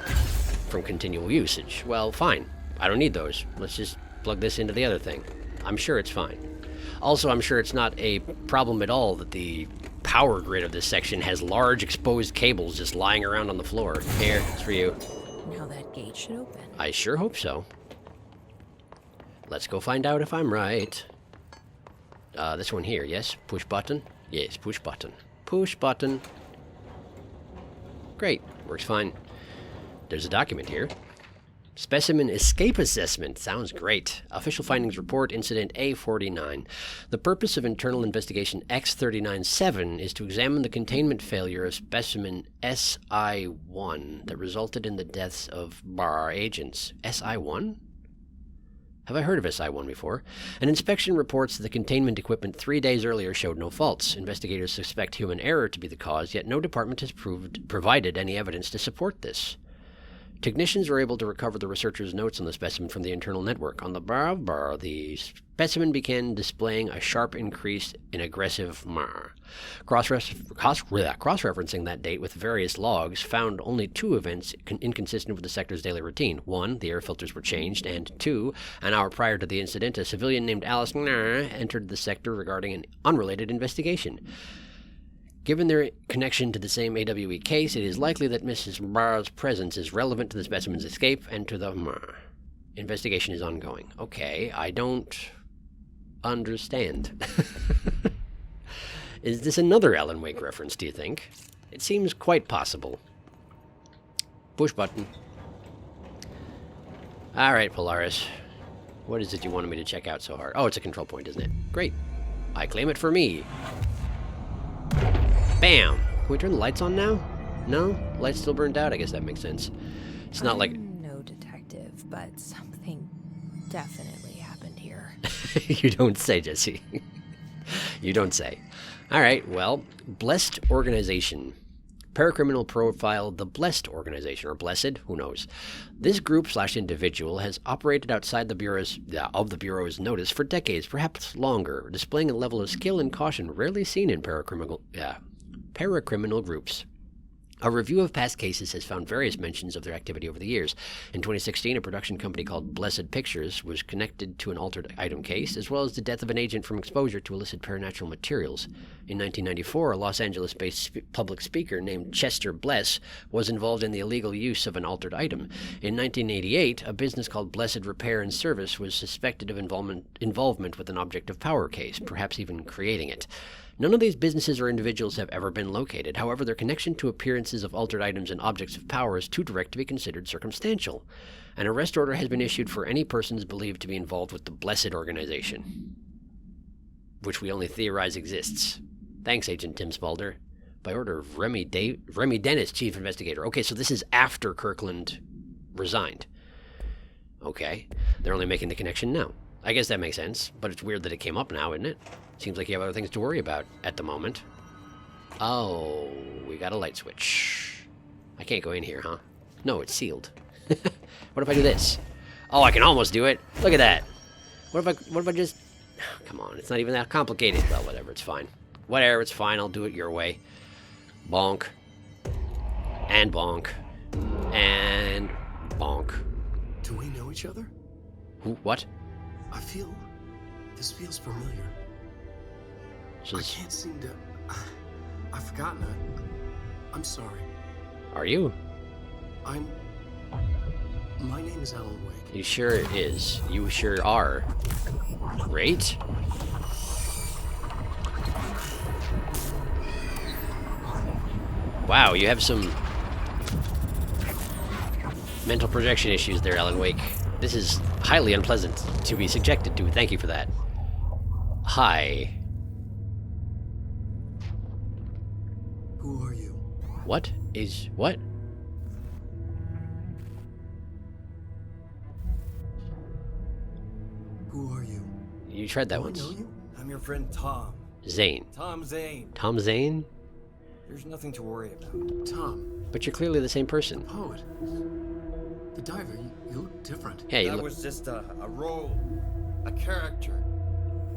[SPEAKER 3] from continual usage. Well, fine. I don't need those. Let's just plug this into the other thing. I'm sure it's fine. Also, I'm sure it's not a problem at all that the power grid of this section has large exposed cables just lying around on the floor. Here, it's for you.
[SPEAKER 8] Now that gate should open.
[SPEAKER 3] I sure hope so. Let's go find out if I'm right. This one here, yes? Push button? Yes, push button. Push button. Great. Works fine. There's a document here. Specimen Escape Assessment. Sounds great. Official Findings Report, Incident A49. The purpose of Internal Investigation X397 is to examine the containment failure of Specimen SI1 that resulted in the deaths of bar agents. SI1? Have I heard of SI1 before? An inspection reports that the containment equipment 3 days earlier showed no faults. Investigators suspect human error to be the cause, yet no department has provided any evidence to support this. Technicians were able to recover the researchers' notes on the specimen from the internal network. On the bar of bar, the specimen began displaying a sharp increase in aggressive mar. Cross-referencing that date with various logs found only two events inconsistent with the sector's daily routine. One, the air filters were changed, and two, an hour prior to the incident, a civilian named Alice entered the sector regarding an unrelated investigation. Given their connection to the same AWE case, it is likely that Mrs. Barr's presence is relevant to the specimen's escape and to the investigation is ongoing. Okay, I don't understand. Is this another Alan Wake reference, do you think? It seems quite possible. Push button. Alright, Polaris. What is it you wanted me to check out so hard? Oh, it's a control point, isn't it? Great. I claim it for me. Bam! Can we turn the lights on now? No? Lights still burned out? I guess that makes sense. It's not like...
[SPEAKER 8] I'm no detective, but something definitely happened here.
[SPEAKER 3] You don't say, Jesse. You don't say. Alright, well, Blessed Organization. Paracriminal profile the Blessed Organization, or Blessed, who knows. This group/individual has operated outside the Bureau's notice for decades, perhaps longer, displaying a level of skill and caution rarely seen in paracriminal groups. A review of past cases has found various mentions of their activity over the years. In 2016, a production company called Blessed Pictures was connected to an altered item case, as well as the death of an agent from exposure to illicit paranatural materials. In 1994, a Los Angeles-based public speaker named Chester Bless was involved in the illegal use of an altered item. In 1988, a business called Blessed Repair and Service was suspected of involvement with an object of power case, perhaps even creating it. None of these businesses or individuals have ever been located. However, their connection to appearances of altered items and objects of power is too direct to be considered circumstantial. An arrest order has been issued for any persons believed to be involved with the Blessed Organization, which we only theorize exists. Thanks, Agent Tim Spalder. By order of Remy Dennis, Chief Investigator. Okay, so this is after Kirkland resigned. Okay, they're only making the connection now. I guess that makes sense, but it's weird that it came up now, isn't it? Seems like you have other things to worry about at the moment. Oh, we got a light switch. I can't go in here, huh? No, it's sealed. What if I do this? Oh, I can almost do it. Look at that. What if I just... Come on, it's not even that complicated. Well, whatever, it's fine. Whatever, it's fine. I'll do it your way. Bonk. And bonk. And bonk.
[SPEAKER 9] Do we know each other?
[SPEAKER 3] Who? What?
[SPEAKER 9] This feels familiar. I can't seem to... I've forgotten it. I'm sorry.
[SPEAKER 3] Are you?
[SPEAKER 9] My name is Alan Wake.
[SPEAKER 3] You sure is. You sure are. Great. Wow, you have some mental projection issues there, Alan Wake. This is highly unpleasant to be subjected to. Thank you for that. Hi.
[SPEAKER 9] Who are you?
[SPEAKER 3] What is what?
[SPEAKER 9] Who are you?
[SPEAKER 3] You tried that
[SPEAKER 9] Do I
[SPEAKER 3] once.
[SPEAKER 9] know you?
[SPEAKER 1] I'm your friend Tom.
[SPEAKER 3] Zane.
[SPEAKER 1] Tom Zane.
[SPEAKER 3] Tom Zane?
[SPEAKER 1] There's nothing to worry about.
[SPEAKER 9] Tom.
[SPEAKER 3] But you're clearly the same person.
[SPEAKER 9] Poet. The diver. You look different.
[SPEAKER 3] Yeah, you
[SPEAKER 1] That
[SPEAKER 3] look...
[SPEAKER 1] was just a role, a character.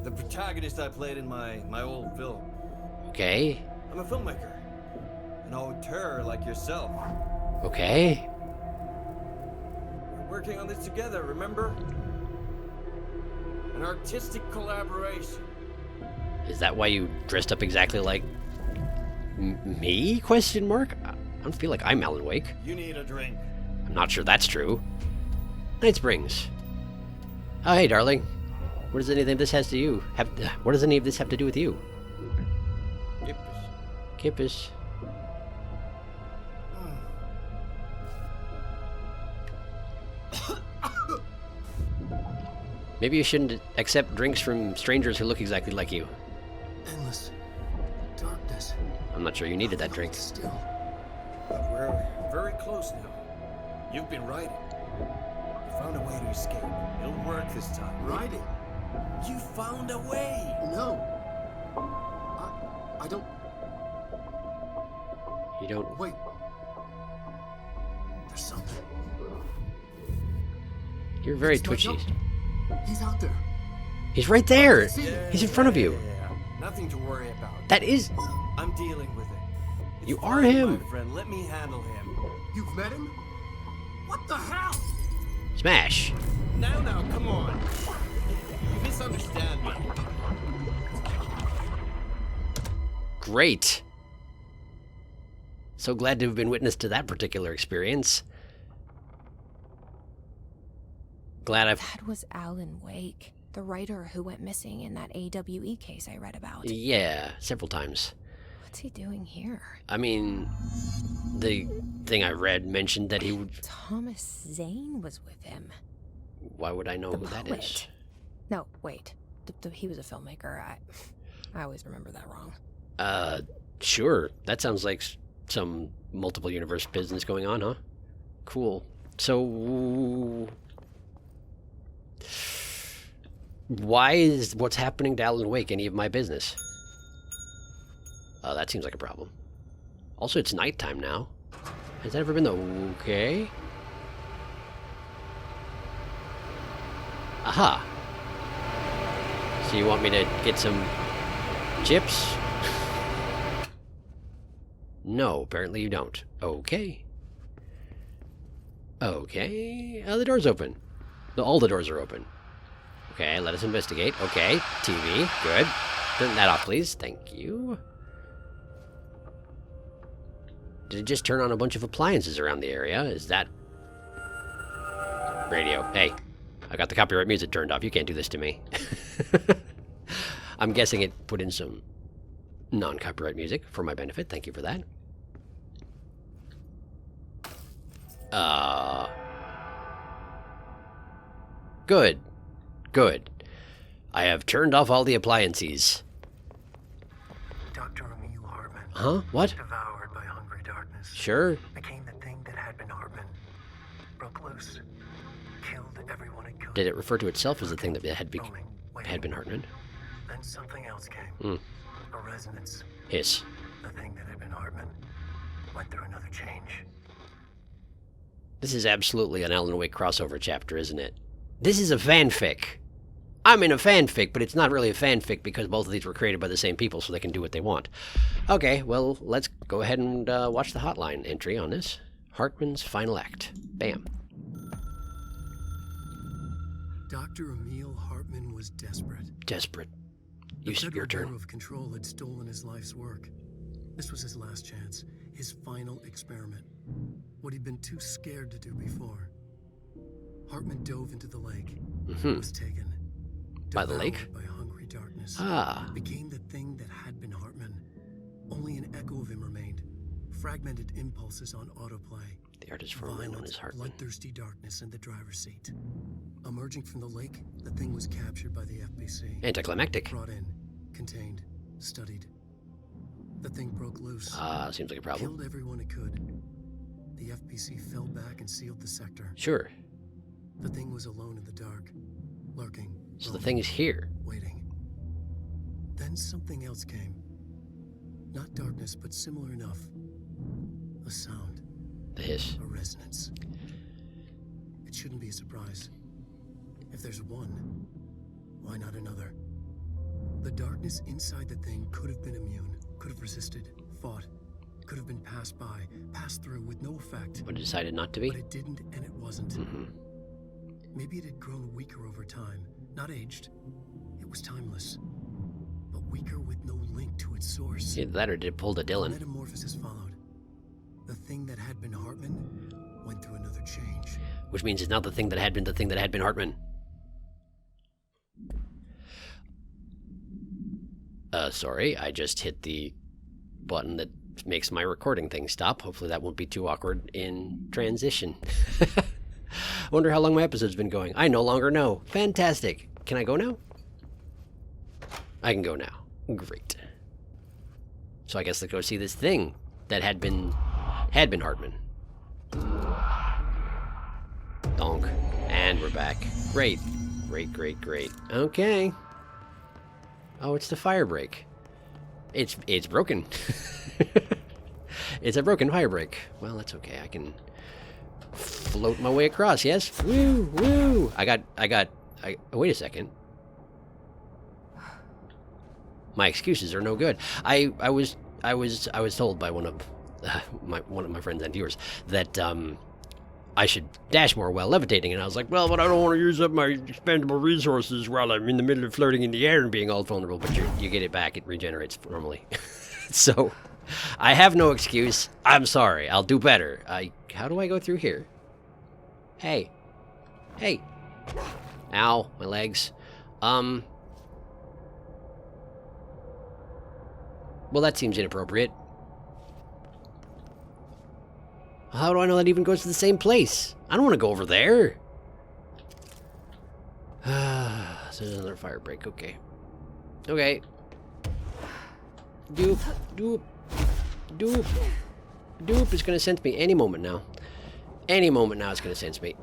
[SPEAKER 1] The protagonist I played in my old film.
[SPEAKER 3] Okay.
[SPEAKER 1] I'm a filmmaker. An auteur like yourself.
[SPEAKER 3] Okay.
[SPEAKER 1] We're working on this together, remember? An artistic collaboration.
[SPEAKER 3] Is that why you dressed up exactly like me? Question mark. I don't feel like I'm Alan Wake.
[SPEAKER 1] You need a drink.
[SPEAKER 3] I'm not sure that's true. Night Springs. Oh, hey, darling. What does any of this has to you? What does any of this have to do with you? Kippis. Maybe you shouldn't accept drinks from strangers who look exactly like you.
[SPEAKER 9] Endless darkness.
[SPEAKER 3] I'm not sure you needed that drink.
[SPEAKER 9] Still.
[SPEAKER 1] But we're very close now. You've been writing. You found a way to escape. It'll work this time.
[SPEAKER 9] Writing?
[SPEAKER 1] You found a way!
[SPEAKER 9] No. I don't...
[SPEAKER 3] You don't...
[SPEAKER 9] Wait. There's something.
[SPEAKER 3] You're very
[SPEAKER 9] It's my
[SPEAKER 3] twitchy.
[SPEAKER 9] jump. He's out there.
[SPEAKER 3] He's right there!
[SPEAKER 1] Yeah,
[SPEAKER 3] He's in front of you.
[SPEAKER 1] yeah. Nothing to worry about.
[SPEAKER 3] That is...
[SPEAKER 1] I'm dealing with it. It's
[SPEAKER 3] You are
[SPEAKER 1] fine,
[SPEAKER 3] him.
[SPEAKER 1] my friend. Let me handle him.
[SPEAKER 9] You've met him? What the hell?
[SPEAKER 3] Smash.
[SPEAKER 1] Now, come on. You misunderstand me.
[SPEAKER 3] Great. So glad to have been witness to that particular experience. Glad I've...
[SPEAKER 8] That was Alan Wake, the writer who went missing in that AWE case I read about.
[SPEAKER 3] Yeah, several times.
[SPEAKER 8] What's he doing here?
[SPEAKER 3] I mean, the thing I read mentioned that he would...
[SPEAKER 8] Thomas Zane was with him.
[SPEAKER 3] Why would I know
[SPEAKER 8] The
[SPEAKER 3] who that
[SPEAKER 8] poet.
[SPEAKER 3] is?
[SPEAKER 8] No, wait. He was a filmmaker. I always remember that wrong.
[SPEAKER 3] Sure. That sounds like some multiple universe business going on, huh? Cool. So... Why is what's happening to Alan Wake any of my business? That seems like a problem. Also, it's nighttime now. Has that ever been the... Okay. Aha. So you want me to get some chips? No, apparently you don't. Okay. Okay. The door's open. All the doors are open. Okay, let us investigate. Okay, TV. Good. Turn that off, please. Thank you. Did it just turn on a bunch of appliances around the area? Is that... Radio. Hey, I got the copyright music turned off. You can't do this to me. I'm guessing it put in some non-copyright music for my benefit. Thank you for that. Good. Good. I have turned off all the appliances.
[SPEAKER 9] Dr. Emil Hartman.
[SPEAKER 3] Huh? What?
[SPEAKER 9] Devoured by hungry darkness.
[SPEAKER 3] Sure.
[SPEAKER 9] Became the thing that had been Hartman. Broke loose. Killed everyone it could.
[SPEAKER 3] Did it refer to itself as the thing that had been Hartman?
[SPEAKER 9] Then something else came.
[SPEAKER 3] Hmm.
[SPEAKER 9] A resonance.
[SPEAKER 3] Hiss.
[SPEAKER 9] The thing that had been Hartman went through another change.
[SPEAKER 3] This is absolutely an Alan Wake crossover chapter, isn't it? This is a fanfic. I'm in a fanfic, but it's not really a fanfic because both of these were created by the same people so they can do what they want. Okay, well, let's go ahead and watch the hotline entry on this. Hartman's final act. Bam.
[SPEAKER 9] Dr. Emil Hartman was desperate.
[SPEAKER 3] Desperate. Your
[SPEAKER 9] The
[SPEAKER 3] turn.
[SPEAKER 9] Bureau of Control had stolen his life's work. This was his last chance, his final experiment. What he'd been too scared to do before. Hartman dove into the lake. Was taken.
[SPEAKER 3] By the lake?
[SPEAKER 9] Devoured by hungry darkness.
[SPEAKER 3] Ah.
[SPEAKER 9] Became the thing that had been Hartman. Only an echo of him remained. Fragmented impulses on autoplay.
[SPEAKER 3] The artist formerly known as Hartman.
[SPEAKER 9] Bloodthirsty darkness in the driver's seat. Emerging from the lake, the thing was captured by the FBC.
[SPEAKER 3] Anticlimactic.
[SPEAKER 9] Brought in, contained, studied. The thing broke loose.
[SPEAKER 3] Ah, seems like a problem.
[SPEAKER 9] Killed everyone it could. The FBC fell back and sealed the sector.
[SPEAKER 3] Sure.
[SPEAKER 9] The thing was alone in the dark, lurking.
[SPEAKER 3] So the thing is here.
[SPEAKER 9] Waiting. Then something else came. Not darkness, but similar enough. A sound.
[SPEAKER 3] The hiss.
[SPEAKER 9] A resonance. It shouldn't be a surprise. If there's one, why not another? The darkness inside the thing could have been immune, could have resisted, fought, could have been passed by, passed through with no effect.
[SPEAKER 3] But it decided not to be?
[SPEAKER 9] But it didn't, and it wasn't. Maybe it had grown weaker over time, not aged. It was timeless, but weaker with no link to its source.
[SPEAKER 3] Either that or did it pull the Dylan?
[SPEAKER 9] Metamorphosis followed. The thing that had been Hartman went through another change.
[SPEAKER 3] Which means it's not the thing that had been the thing that had been Hartman. Sorry, I just hit the button that makes my recording thing stop. Hopefully that won't be too awkward in transition. Wonder how long my episode's been going. I no longer know. Fantastic. Can I go now? I can go now. Great. So I guess let's go see this thing that had been Hartman. Donk. And we're back. Great. Great, great, great. Okay. Oh, it's the fire break. It's broken. It's a broken fire break. Well, that's okay. I can float my way across, yes? Woo, woo! Wait a second. My excuses are no good. I was told by one of my friends and viewers that I should dash more while levitating, and I was like, well, but I don't want to use up my expendable resources while I'm in the middle of floating in the air and being all vulnerable. But you get it back; it regenerates normally. So I have no excuse. I'm sorry. I'll do better. How do I go through here? Hey. Ow, my legs. Well, that seems inappropriate. How do I know that even goes to the same place? I don't want to go over there. So there's another fire break. Okay. Okay. Doop. Doop. Doop. Doop is going to sense me any moment now. Any moment now it's going to sense me.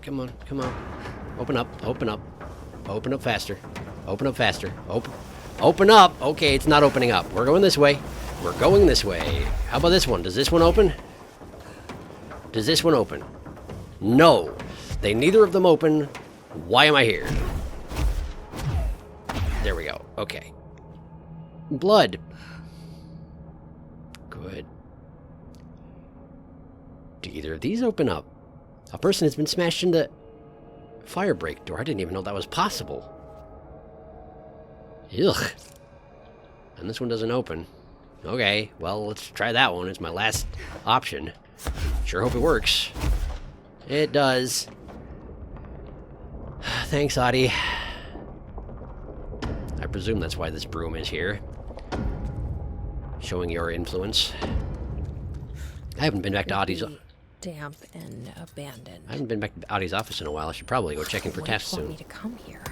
[SPEAKER 3] Come on. Come on. Open up. Open up. Open up faster. Open up faster. Open up. Okay, it's not opening up. We're going this way. We're going this way. How about this one? Does this one open? Does this one open? No. They neither of them open. Why am I here? There we go. Okay. Blood. Good. Do either of these open up? A person has been smashed in the fire break door. I didn't even know that was possible. Ugh. And this one doesn't open. Okay, well, let's try that one. It's my last option. Sure hope it works. It does. Thanks, Audie. I presume that's why this broom is here. Showing your influence. I haven't been back to Audie's...
[SPEAKER 8] Damp and abandoned.
[SPEAKER 3] I haven't been back to Audie's office in a while. I should probably go checking for tests
[SPEAKER 8] Want
[SPEAKER 3] soon.
[SPEAKER 8] me to come here?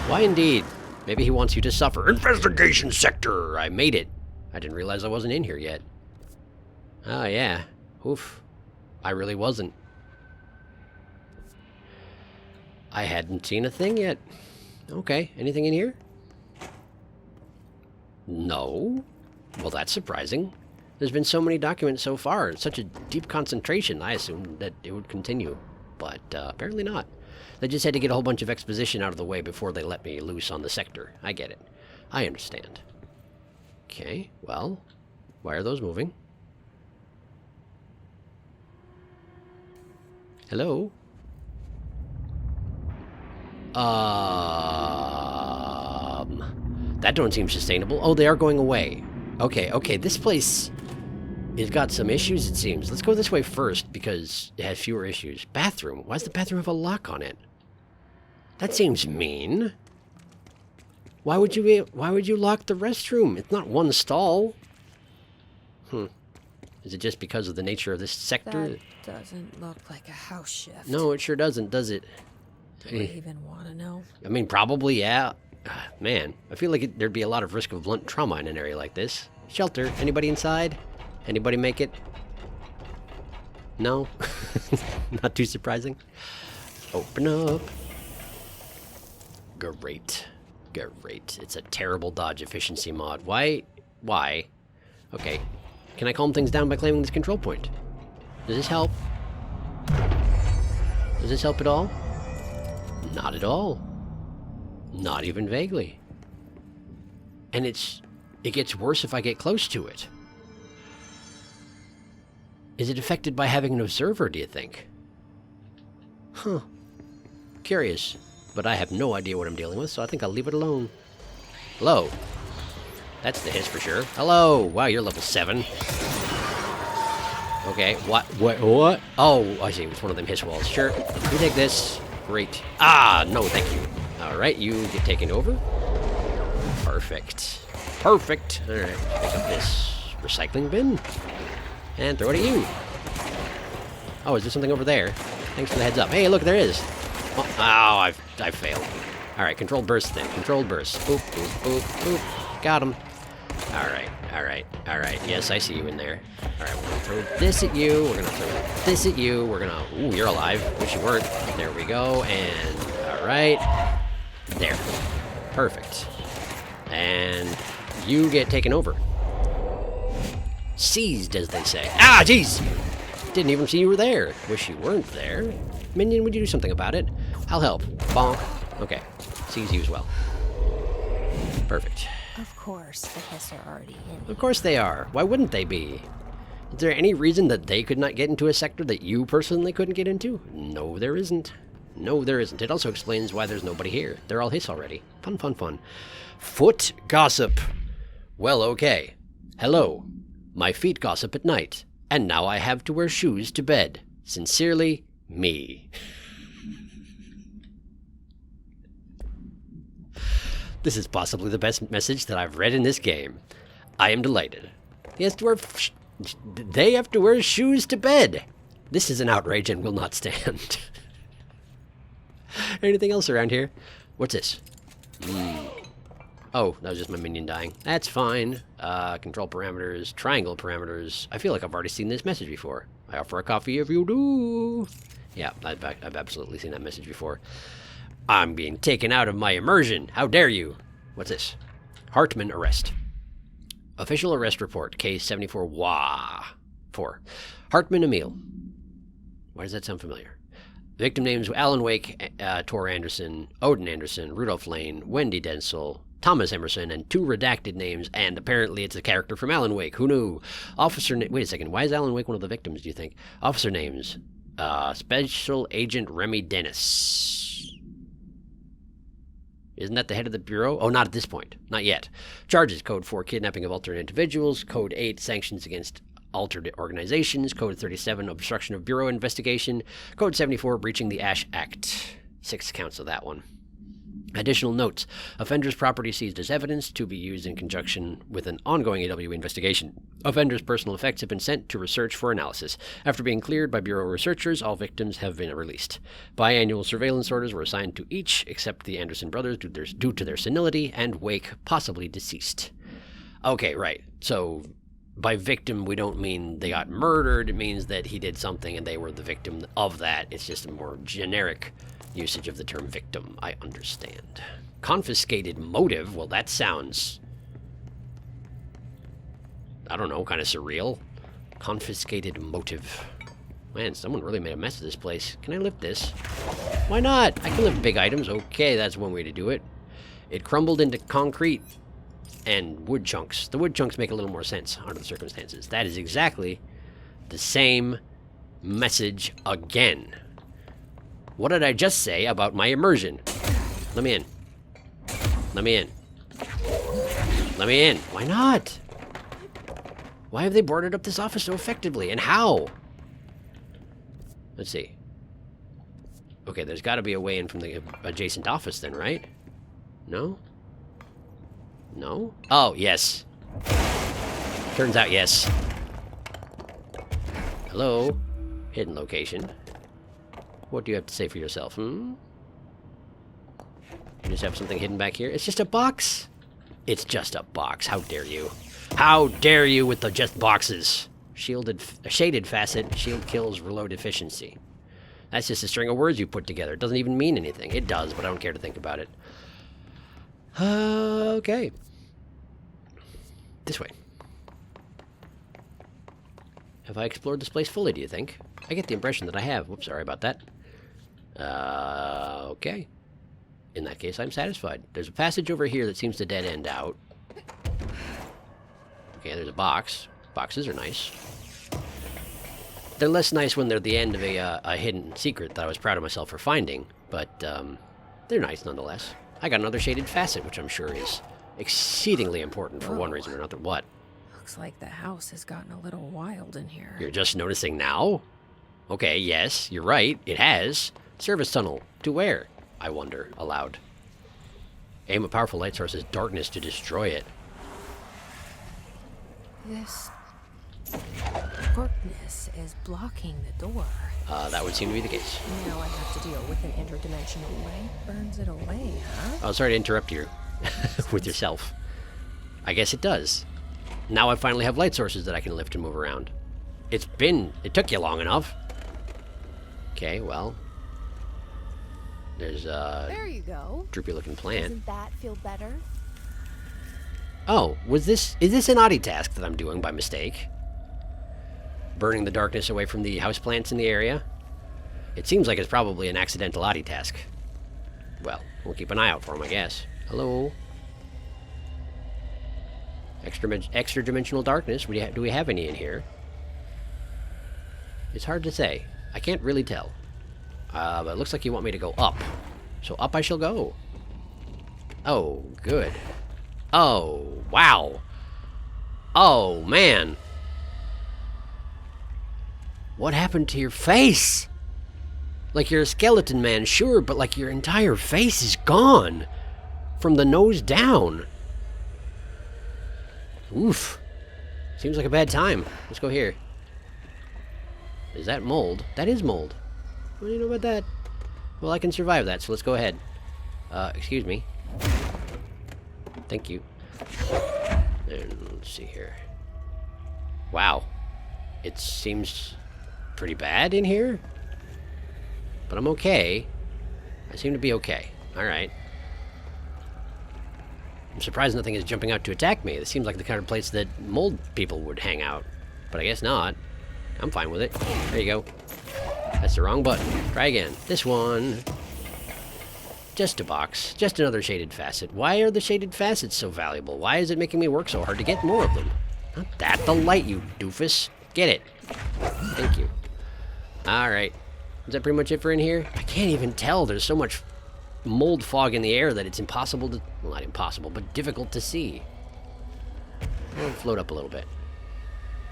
[SPEAKER 3] Why indeed? Maybe he wants you to suffer. Investigation sector! I made it. I didn't realize I wasn't in here yet. Oh, yeah. Oof. I really wasn't. I hadn't seen a thing yet. Okay, anything in here? No. Well, that's surprising. There's been so many documents so far, such a deep concentration. I assumed that it would continue, but apparently not. They just had to get a whole bunch of exposition out of the way before they let me loose on the sector. I get it. I understand. Okay, well, why are those moving? Hello? That don't seem sustainable. Oh, they are going away. Okay, okay, this place has got some issues, it seems. Let's go this way first, because it has fewer issues. Bathroom. Why does the bathroom have a lock on it? That seems mean. Why would you lock the restroom? It's not one stall. Is it just because of the nature of this sector?
[SPEAKER 8] That doesn't look like a house shift.
[SPEAKER 3] No, it sure doesn't, does it?
[SPEAKER 8] Do we even want to know?
[SPEAKER 3] I mean, probably, yeah. Man, I feel like there'd be a lot of risk of blunt trauma in an area like this. Shelter. Anybody inside? Anybody make it? No? Not too surprising. Open up. Great. Great. It's a terrible dodge efficiency mod. Why? Why? Okay. Can I calm things down by claiming this control point? Does this help? Does this help at all? Not at all. Not even vaguely. And it gets worse if I get close to it. Is it affected by having an observer, do you think? Huh. Curious. But I have no idea what I'm dealing with, so I think I'll leave it alone. Hello. That's the hiss for sure. Hello. Wow, you're level 7. Okay, what? Oh, I see. It's one of them hiss walls. Sure. You take this. Great. Ah, no, thank you. All right, you get taken over. Perfect. Perfect. All right, pick up this recycling bin and throw it at you. Oh, is there something over there? Thanks for the heads up. Hey, look, there is. Oh, I failed. All right, controlled burst then. Controlled burst. Boop, boop, boop, boop. Got him. All right, all right, all right. Yes, I see you in there. All right, we're gonna throw this at you. We're gonna throw this at you. We're gonna. Ooh, you're alive. Wish you weren't. There we go. And all right, there. Perfect. And you get taken over. Seized, as they say. Ah, jeez. Didn't even see you were there. Wish you weren't there. Minion, would you do something about it? I'll help. Bonk. Okay. Seize you as well. Perfect.
[SPEAKER 8] Of course, the Hiss are already in.
[SPEAKER 3] Of course they are. Why wouldn't they be? Is there any reason that they could not get into a sector that you personally couldn't get into? No, there isn't. No, there isn't. It also explains why there's nobody here. They're all Hiss already. Fun, fun, fun. Foot gossip. Well, okay. Hello. My feet gossip at night, and now I have to wear shoes to bed. Sincerely, me. This is possibly the best message that I've read in this game. I am delighted. He has to wear they have to wear shoes to bed. This is an outrage and will not stand. Anything else around here? What's this? Oh, that was just my minion dying. That's fine. Control parameters, triangle parameters. I feel like I've already seen this message before. I offer a coffee if you do. Yeah, I've absolutely seen that message before. I'm being taken out of my immersion. How dare you? What's this? Hartman arrest. Official arrest report, case 74-4. Hartman Emil. Why does that sound familiar? Victim names Alan Wake, Tor Anderson, Odin Anderson, Rudolph Lane, Wendy Densel, Thomas Emerson, and 2 redacted names, and apparently it's a character from Alan Wake. Who knew? Officer wait a second, why is Alan Wake one of the victims, do you think? Officer names. Special Agent Remy Dennis. Isn't that the head of the Bureau? Oh, not at this point. Not yet. Charges, Code 4, kidnapping of alternate individuals. Code 8, sanctions against alternate organizations. Code 37, obstruction of Bureau investigation. Code 74, breaching the Ash Act. 6 counts of that one. Additional notes. Offender's property seized as evidence to be used in conjunction with an ongoing AW investigation. Offender's personal effects have been sent to research for analysis. After being cleared by Bureau researchers, all victims have been released. Biannual surveillance orders were assigned to each, except the Anderson brothers due to their senility, and Wake possibly deceased. Okay, right. So, by victim, we don't mean they got murdered. It means that he did something and they were the victim of that. It's just a more generic usage of the term victim. I understand. Confiscated motive? Well, that sounds I don't know, kind of surreal. Confiscated motive. Man, someone really made a mess of this place. Can I lift this? Why not? I can lift big items. Okay, that's one way to do it. It crumbled into concrete and wood chunks. The wood chunks make a little more sense under the circumstances. That is exactly the same message again. What did I just say about my immersion? Let me in. Let me in. Let me in. Why not? Why have they boarded up this office so effectively? And how? Let's see. Okay, there's got to be a way in from the adjacent office then, right? No? No? Oh, yes. Turns out yes. Hello? Hidden location. What do you have to say for yourself, hmm? You just have something hidden back here? It's just a box? It's just a box. How dare you? How dare you with the just boxes? Shaded facet, shield kills, reload efficiency. That's just a string of words you put together. It doesn't even mean anything. It does, but I don't care to think about it. Okay. This way. Have I explored this place fully, do you think? I get the impression that I have. Whoops, sorry about that. Okay. In that case, I'm satisfied. There's a passage over here that seems to dead end out. Okay, there's a box. Boxes are nice. They're less nice when they're the end of a hidden secret that I was proud of myself for finding, but they're nice nonetheless. I got another shaded facet, which I'm sure is exceedingly important for one reason or another. What?
[SPEAKER 8] Looks like the house has gotten a little wild in here.
[SPEAKER 3] You're just noticing now? Okay, yes, you're right. It has. Service tunnel. To where? I wonder, aloud. Aim a powerful light source's darkness to destroy it.
[SPEAKER 8] This darkness is blocking the door.
[SPEAKER 3] That would seem to be the case.
[SPEAKER 8] Now I have to deal with an interdimensional light. Burns it away, huh?
[SPEAKER 3] Oh, sorry to interrupt you with yourself. I guess it does. Now I finally have light sources that I can lift and move around. It took you long enough. Okay, well. There's a
[SPEAKER 8] there you go.
[SPEAKER 3] droopy looking plant.
[SPEAKER 8] Doesn't that feel better?
[SPEAKER 3] Oh, is this an oddity task that I'm doing by mistake? Burning the darkness away from the houseplants in the area? It seems like it's probably an accidental oddity task. Well, we'll keep an eye out for him, I guess. Hello? Extra dimensional darkness. Do we have any in here? It's hard to say. I can't really tell. But it looks like you want me to go up. So up I shall go. Oh, good. Oh, wow. Oh, man. What happened to your face? Like you're a skeleton man, sure, but like your entire face is gone. From the nose down. Oof. Seems like a bad time. Let's go here. Is that mold? That is mold. What do you know about that? Well, I can survive that, so let's go ahead. Excuse me. Thank you. And let's see here. Wow. It seems pretty bad in here. But I'm okay. I seem to be okay. Alright. I'm surprised nothing is jumping out to attack me. This seems like the kind of place that mold people would hang out. But I guess not. I'm fine with it. There you go. That's the wrong button. Try again. This one. Just a box. Just another shaded facet. Why are the shaded facets so valuable? Why is it making me work so hard to get more of them? Not that. The light, you doofus. Get it. Thank you. Alright. Is that pretty much it for in here? I can't even tell. There's so much mold fog in the air that it's impossible to... Well, not impossible, but difficult to see. I'll float up a little bit.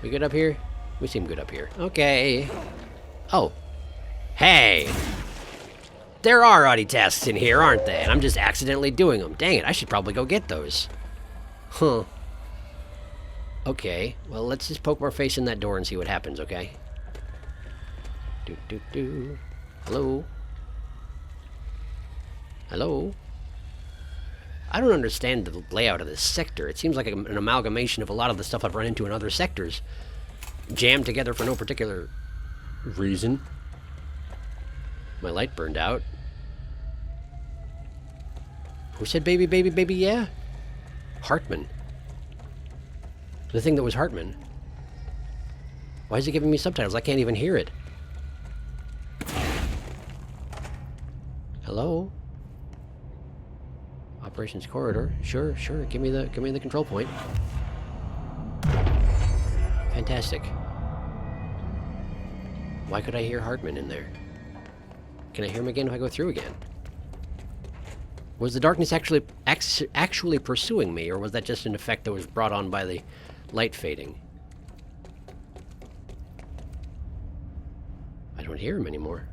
[SPEAKER 3] We good up here? We seem good up here. Okay. Oh. Hey! There are oddity tasks in here, aren't they? And I'm just accidentally doing them. Dang it, I should probably go get those. Huh. Okay, well, let's just poke our face in that door and see what happens, okay? Do. Hello? Hello? I don't understand the layout of this sector. It seems like an amalgamation of a lot of the stuff I've run into in other sectors. Jammed together for no particular reason. My light burned out. Who said baby, baby, baby, yeah? Hartman. The thing that was Hartman. Why is it giving me subtitles? I can't even hear it. Hello? Operations corridor. Sure. Give me the control point. Fantastic. Why could I hear Hartman in there? Can I hear him again if I go through again? Was the darkness actually pursuing me, or was that just an effect that was brought on by the light fading? I don't hear him anymore.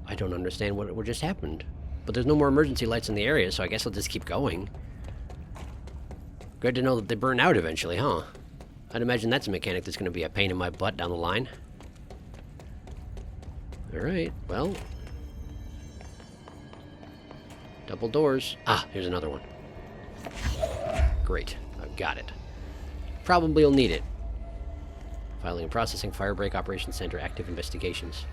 [SPEAKER 3] I don't understand what just happened. But there's no more emergency lights in the area, so I guess I'll just keep going. Good to know that they burn out eventually, huh? I'd imagine that's a mechanic that's going to be a pain in my butt down the line. Alright, well. Double doors. Ah, here's another one. Great, I've got it. Probably will need it. Filing and processing, Firebreak Operations Center, active investigations.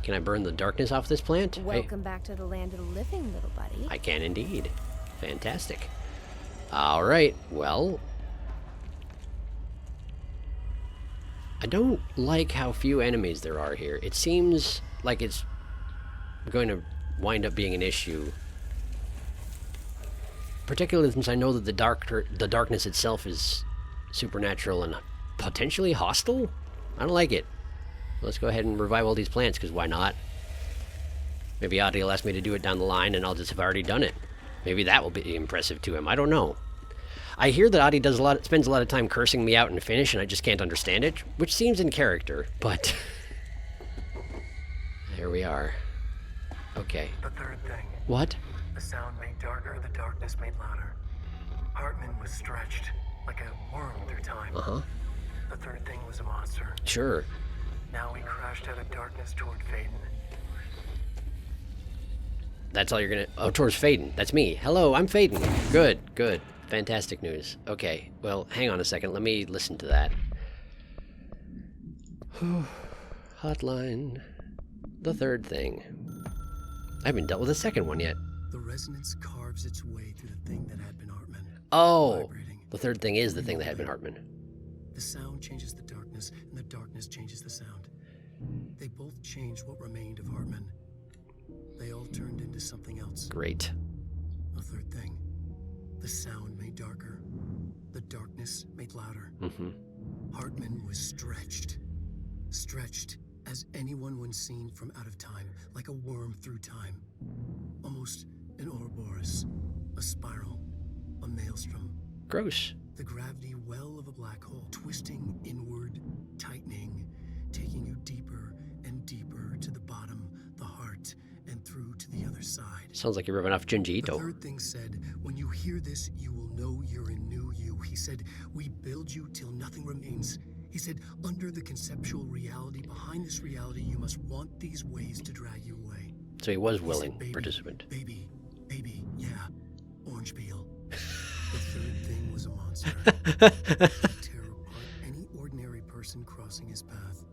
[SPEAKER 3] Can I burn the darkness off this plant?
[SPEAKER 8] Welcome back to the land of the living, little buddy.
[SPEAKER 3] I can indeed. Fantastic. Alright, well. I don't like how few enemies there are here. It seems like it's going to wind up being an issue. Particularly since I know that the darkness itself is supernatural and potentially hostile? I don't like it. Let's go ahead and revive all these plants, because why not? Maybe Adi will ask me to do it down the line, and I'll just have already done it. Maybe that will be impressive to him. I don't know. I hear that Adi spends a lot of time cursing me out in Finnish, and I just can't understand it, which seems in character, but... There we are. Okay.
[SPEAKER 9] The third thing.
[SPEAKER 3] What?
[SPEAKER 9] The sound made darker, the darkness made louder. Hartman was stretched, like a worm through time.
[SPEAKER 3] Uh-huh.
[SPEAKER 9] The third thing was a monster.
[SPEAKER 3] Sure.
[SPEAKER 9] Now he crashed out of darkness toward Faden.
[SPEAKER 3] That's all you're gonna... Oh, towards Faden. That's me. Hello, I'm Faden. Good. Fantastic news. Okay, well, hang on a second. Let me listen to that. Hotline. The third thing. I haven't dealt with the second one yet.
[SPEAKER 9] The resonance carves its way through the thing that had been Hartman.
[SPEAKER 3] Oh!
[SPEAKER 9] Vibrating.
[SPEAKER 3] The third thing is the thing that had been Hartman.
[SPEAKER 9] The sound changes the darkness, and the darkness changes the sound. They both changed what remained of Hartman. They all turned into something else.
[SPEAKER 3] Great.
[SPEAKER 9] A third thing. The sound made darker. The darkness made louder.
[SPEAKER 3] Mm-hmm.
[SPEAKER 9] Hartman was stretched. Stretched as anyone when seen from out of time, like a worm through time. Almost an Ouroboros, a spiral, a maelstrom.
[SPEAKER 3] Gross.
[SPEAKER 9] The gravity well of a black hole, twisting inward, tightening, taking you deeper and deeper to the bottom, the heart, and through to the other side.
[SPEAKER 3] Sounds like you're rubbing off Junji Ito.
[SPEAKER 9] The third thing said, when you hear this, you will know you're in new you. He said, we build you till nothing remains. He said, under the conceptual reality, behind this reality, you must want these ways to drag you away.
[SPEAKER 3] So he was willing
[SPEAKER 9] He said,
[SPEAKER 3] participant.
[SPEAKER 9] Baby, yeah, orange peel. The third thing was a monster. Tear apart any ordinary person crossing his path.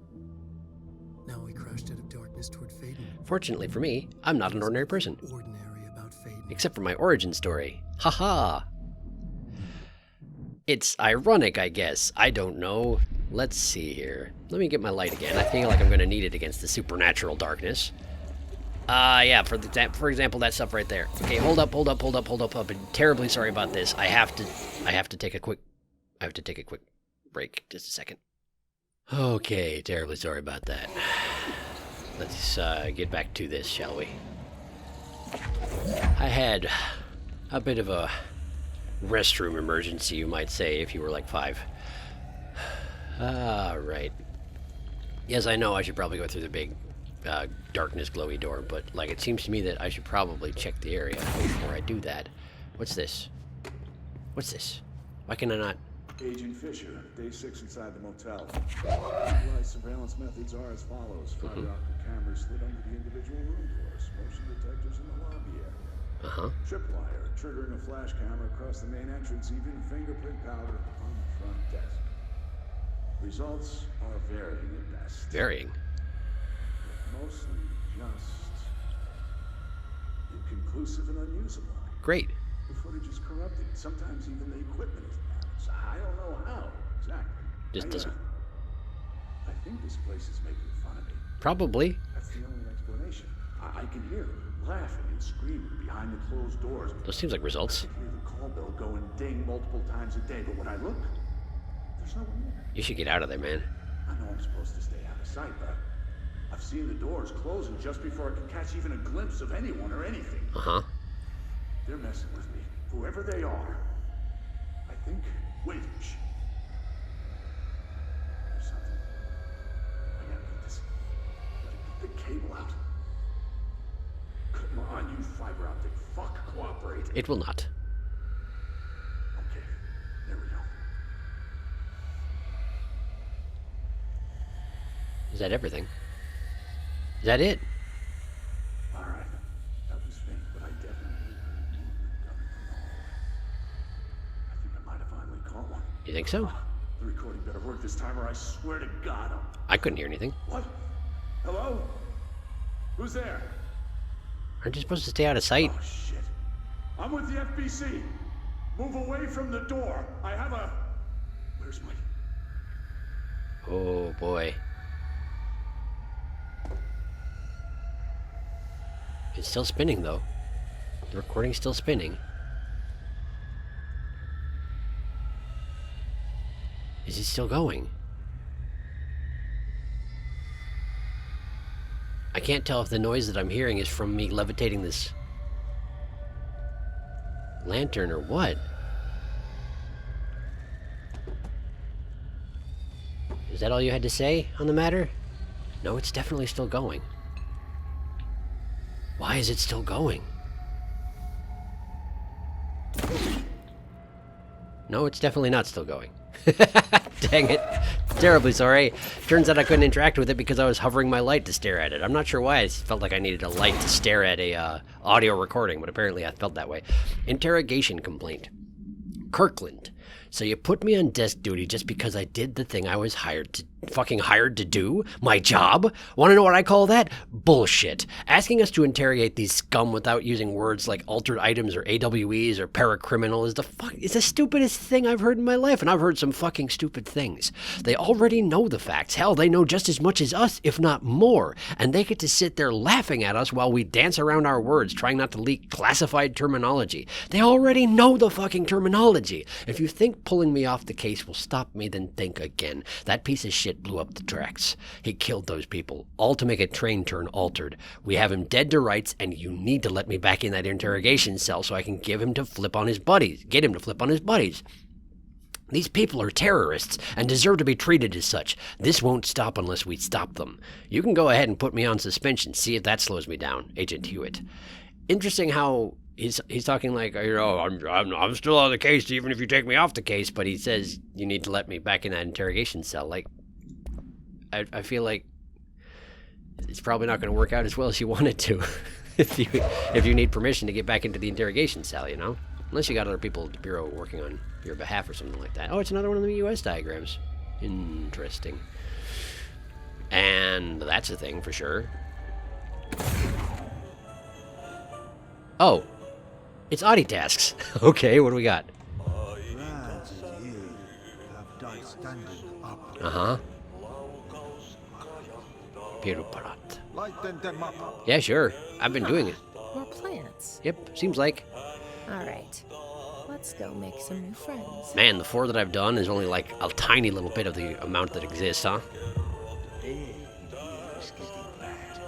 [SPEAKER 9] Now he crashed out of darkness toward Faden.
[SPEAKER 3] Fortunately for me, I'm not an ordinary person.
[SPEAKER 9] Ordinary about Faden.
[SPEAKER 3] Except for my origin story. Haha! It's ironic, I guess. I don't know. Let's see here. Let me get my light again. I feel like I'm going to need it against the supernatural darkness. Yeah, for example, that stuff right there. Okay, hold up. I'm terribly sorry about this. I have to take a quick break. Just a second. Okay, terribly sorry about that. Let's get back to this, shall we? I had a bit of a restroom emergency, you might say, if you were like 5. Right. Yes, I know I should probably go through the big darkness glowy door, but like it seems to me that I should probably check the area before I do that. What's this? Why can I not?
[SPEAKER 10] Agent Fisher, day 6 inside the motel. Utilized surveillance methods are as follows. Fiber optic cameras slid under the individual room doors. Motion detectors in the lobby area. Tripwire, triggering a flash camera across the main entrance, even fingerprint powder on the front desk. Results are varying at best.
[SPEAKER 3] Varying?
[SPEAKER 10] Mostly just inconclusive and unusable.
[SPEAKER 3] Great.
[SPEAKER 10] The footage is corrupted. Sometimes even the equipment is bad. I don't know how exactly.
[SPEAKER 3] Just doesn't.
[SPEAKER 10] I think this place is making fun of me.
[SPEAKER 3] Probably.
[SPEAKER 10] That's the only explanation. I can hear them laughing and screaming behind the closed doors.
[SPEAKER 3] Those seems like results.
[SPEAKER 10] I can hear the call bell go and ding multiple times a day, but when I look, there's no one there.
[SPEAKER 3] You should get out of there, man.
[SPEAKER 10] I know I'm supposed to stay out of sight, but I've seen the doors closing just before I can catch even a glimpse of anyone or anything.
[SPEAKER 3] Uh-huh.
[SPEAKER 10] They're messing with me, whoever they are. I think. Wait. Shh. There's something. I gotta get this. Get the cable out. Come on, you fiber optic fuck, cooperate.
[SPEAKER 3] It will not.
[SPEAKER 10] Okay, there we go.
[SPEAKER 3] Is that everything? Is that it?
[SPEAKER 10] All right, that was faint, but I definitely heard movement coming from the hall. I think I might have finally caught one.
[SPEAKER 3] You think so?
[SPEAKER 10] The recording better work this time, or I swear to God,
[SPEAKER 3] I couldn't hear anything.
[SPEAKER 10] What? Hello? Who's there?
[SPEAKER 3] Aren't you supposed to stay out of sight?
[SPEAKER 10] Oh, shit. I'm with the FBC. Move away from the door. I have a... Where's my...
[SPEAKER 3] Oh, boy. It's still spinning, though. The recording's still spinning. Is it still going? I can't tell if the noise that I'm hearing is from me levitating this lantern or what. Is that all you had to say on the matter? No, it's definitely still going. Why is it still going? No, it's definitely not still going. Dang it. Terribly sorry. Turns out I couldn't interact with it because I was hovering my light to stare at it. I'm not sure why I felt like I needed a light to stare at a audio recording, but apparently I felt that way. Interrogation complaint. Kirkland. So you put me on desk duty just because I did the thing I was hired to do? My job? Want to know what I call that? Bullshit. Asking us to interrogate these scum without using words like altered items or AWEs or paracriminal is the stupidest thing I've heard in my life, and I've heard some fucking stupid things. They already know the facts. Hell, they know just as much as us, if not more, and they get to sit there laughing at us while we dance around our words, trying not to leak classified terminology. They already know the fucking terminology. If you think pulling me off the case will stop me, then think again. That piece of shit blew up the tracks. He killed those people, all to make a train turn altered. We have him dead to rights, and you need to let me back in that interrogation cell so I can get him to flip on his buddies. These people are terrorists and deserve to be treated as such. This won't stop unless we stop them. You can go ahead and put me on suspension, see if that slows me down. Agent Hewitt. Interesting how he's talking like, you know, I'm still on the case even if you take me off the case, but he says you need to let me back in that interrogation cell. Like, I feel like it's probably not going to work out as well as you want it to if you need permission to get back into the interrogation cell, you know? Unless you got other people at the Bureau working on your behalf or something like that. Oh, it's another one of the U.S. diagrams. Interesting. And that's a thing for sure. Oh, it's Audi tasks. Okay, what do we got? Uh-huh. Yeah, sure. I've been doing it.
[SPEAKER 8] More plants.
[SPEAKER 3] Yep, seems like.
[SPEAKER 8] All right. Let's go make some new friends.
[SPEAKER 3] Man, the 4 that I've done is only like a tiny little bit of the amount that exists, huh?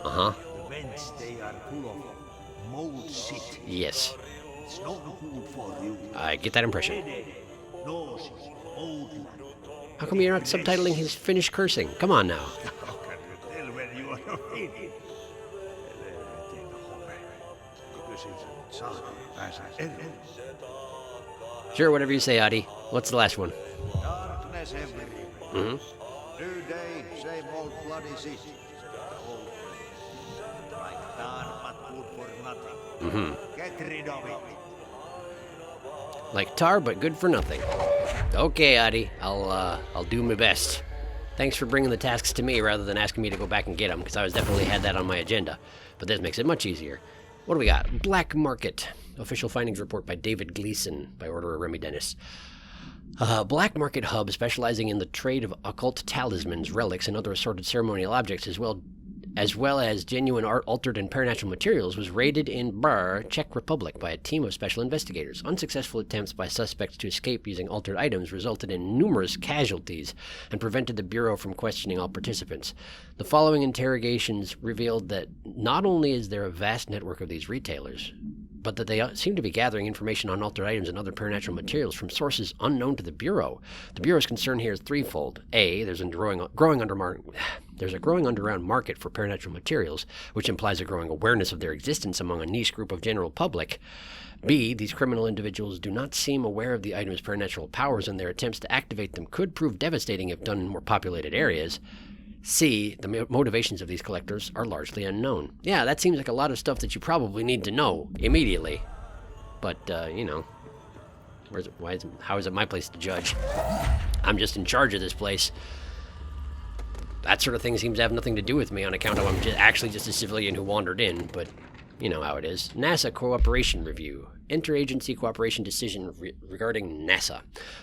[SPEAKER 3] Uh-huh.
[SPEAKER 2] The vents, they are full of mold shit.
[SPEAKER 3] Yes.
[SPEAKER 2] It's not good for you.
[SPEAKER 3] I get that impression.
[SPEAKER 2] Nauseous, old.
[SPEAKER 3] How come you're not subtitling his Finnish cursing? Come on now.
[SPEAKER 2] How can you tell when you are Finnish?
[SPEAKER 3] Sure, whatever you say, Adi. What's the last one?
[SPEAKER 2] Darkness everywhere.
[SPEAKER 3] Mm-hmm.
[SPEAKER 2] New day, same old bloody city. Old like tar, but good for nothing.
[SPEAKER 3] Mm-hmm.
[SPEAKER 2] Get rid of it.
[SPEAKER 3] Like tar, but good for nothing. Okay, Adi. I'll do my best. Thanks for bringing the tasks to me rather than asking me to go back and get them, because I was definitely had that on my agenda. But this makes it much easier. What do we got? Black Market. Official findings report by David Gleason, by order of Remy Dennis. Black market hub specializing in the trade of occult talismans, relics, and other assorted ceremonial objects, as well as genuine art, altered, and paranatural materials, was raided in Czech Republic by a team of special investigators. Unsuccessful attempts by suspects to escape using altered items resulted in numerous casualties and prevented the Bureau from questioning all participants. The following interrogations revealed that not only is there a vast network of these retailers, but that they seem to be gathering information on altered items and other paranatural materials from sources unknown to the Bureau. The Bureau's concern here is threefold. A, there's a growing underground market for paranatural materials, which implies a growing awareness of their existence among a niche group of general public. B, these criminal individuals do not seem aware of the item's paranatural powers, and their attempts to activate them could prove devastating if done in more populated areas. C, the motivations of these collectors are largely unknown. Yeah, that seems like a lot of stuff that you probably need to know immediately. But, you know, how is it my place to judge? I'm just in charge of this place. That sort of thing seems to have nothing to do with me on account of I'm actually just a civilian who wandered in, but you know how it is. NASA Cooperation Review. Interagency cooperation decision regarding NASA.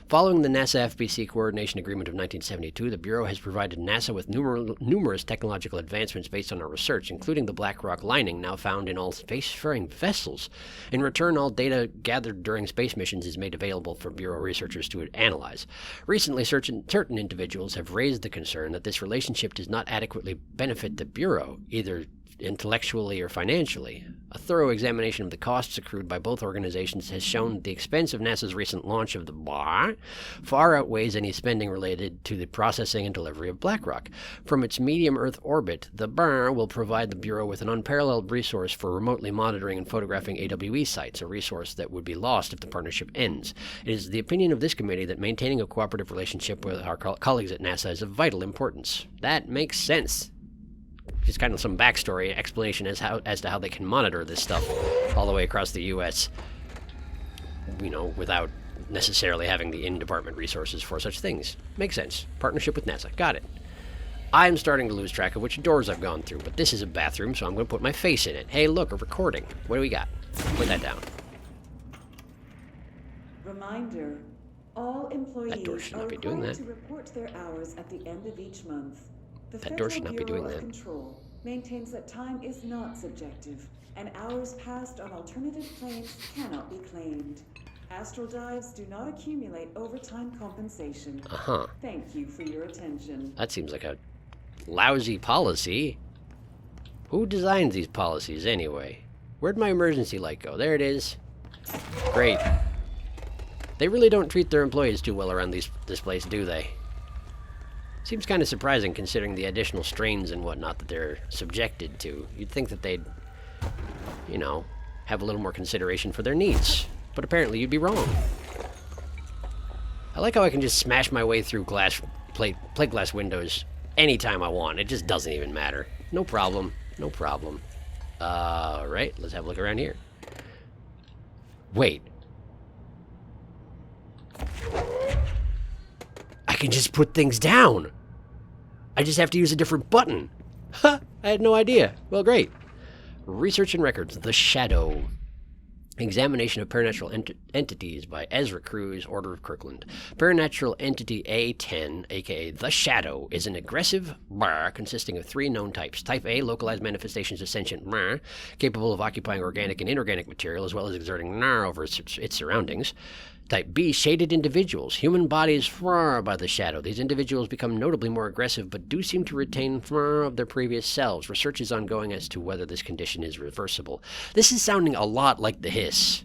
[SPEAKER 3] Following the NASA FBC Coordination Agreement of 1972, the Bureau has provided NASA with numerous technological advancements based on our research, including the black rock lining now found in all spacefaring vessels. In return, all data gathered during space missions is made available for Bureau researchers to analyze. Recently, certain individuals have raised the concern that this relationship does not adequately benefit the Bureau, either intellectually or financially. A thorough examination of the costs accrued by both organizations has shown that the expense of NASA's recent launch of the far outweighs any spending related to the processing and delivery of BlackRock. From its medium Earth orbit, the will provide the Bureau with an unparalleled resource for remotely monitoring and photographing AWE sites, a resource that would be lost if the partnership ends. It is the opinion of this committee that maintaining a cooperative relationship with our colleagues at NASA is of vital importance. That makes sense. Just kind of some backstory explanation as to how they can monitor this stuff all the way across the U.S., you know, without necessarily having the in-department resources for such things. Makes sense. Partnership with NASA. Got it. I'm starting to lose track of which doors I've gone through, but this is a bathroom, so I'm going to put my face in it. Hey, look, a recording. What do we got? Put that down.
[SPEAKER 11] Reminder, all employees
[SPEAKER 3] That door should
[SPEAKER 11] are
[SPEAKER 3] not be doing
[SPEAKER 11] required
[SPEAKER 3] that.
[SPEAKER 11] to report their hours at the end of each month. The
[SPEAKER 3] That door should
[SPEAKER 11] Federal
[SPEAKER 3] not be
[SPEAKER 11] Bureau
[SPEAKER 3] doing
[SPEAKER 11] of
[SPEAKER 3] that.
[SPEAKER 11] Control maintains that time is not subjective, and hours passed on alternative planes cannot be claimed. Astral dives do not accumulate overtime compensation.
[SPEAKER 3] Uh-huh.
[SPEAKER 11] Thank you for your attention.
[SPEAKER 3] That seems like a lousy policy. Who designs these policies anyway? Where'd my emergency light go? There it is. Great. They really don't treat their employees too well around this place, do they? Seems kind of surprising considering the additional strains and whatnot that they're subjected to. You'd think that they'd, you know, have a little more consideration for their needs. But apparently you'd be wrong. I like how I can just smash my way through plate glass windows anytime I want. It just doesn't even matter. No problem. No problem. Right, let's have a look around here. Wait. I can just put things down. I just have to use a different button. Ha! I had no idea. Well, great. Research and Records, The Shadow. Examination of Paranatural Entities by Ezra Cruz, Order of Kirkland. Paranatural Entity A10, aka The Shadow, is an aggressive consisting of 3 known types. Type A, localized manifestations of sentient capable of occupying organic and inorganic material as well as exerting over its surroundings. Type B, shaded individuals. Human bodies by the shadow. These individuals become notably more aggressive but do seem to retain of their previous selves. Research is ongoing as to whether this condition is reversible. This is sounding a lot like the Hiss,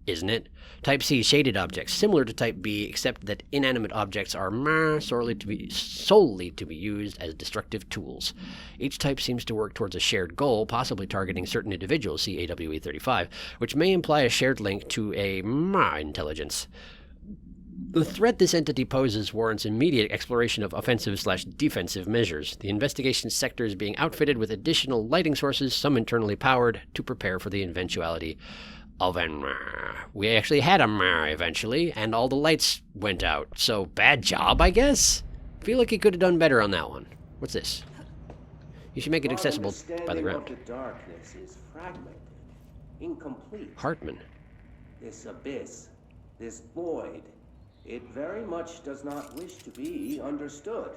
[SPEAKER 3] isn't it? Type C, shaded objects, similar to Type B, except that inanimate objects are solely to be used as destructive tools. Each type seems to work towards a shared goal, possibly targeting certain individuals, see AWE 35, which may imply a shared link to a intelligence. The threat this entity poses warrants immediate exploration of offensive/defensive measures. The investigation sector is being outfitted with additional lighting sources, some internally powered, to prepare for the eventuality of an we actually had a eventually, and all the lights went out. So, bad job, I guess? Feel like he could have done better on that one. What's this? You should make it accessible by the ground.
[SPEAKER 12] The darkness is fragmented, incomplete.
[SPEAKER 3] Hartman.
[SPEAKER 12] This abyss, this void, It very much does not wish to be understood.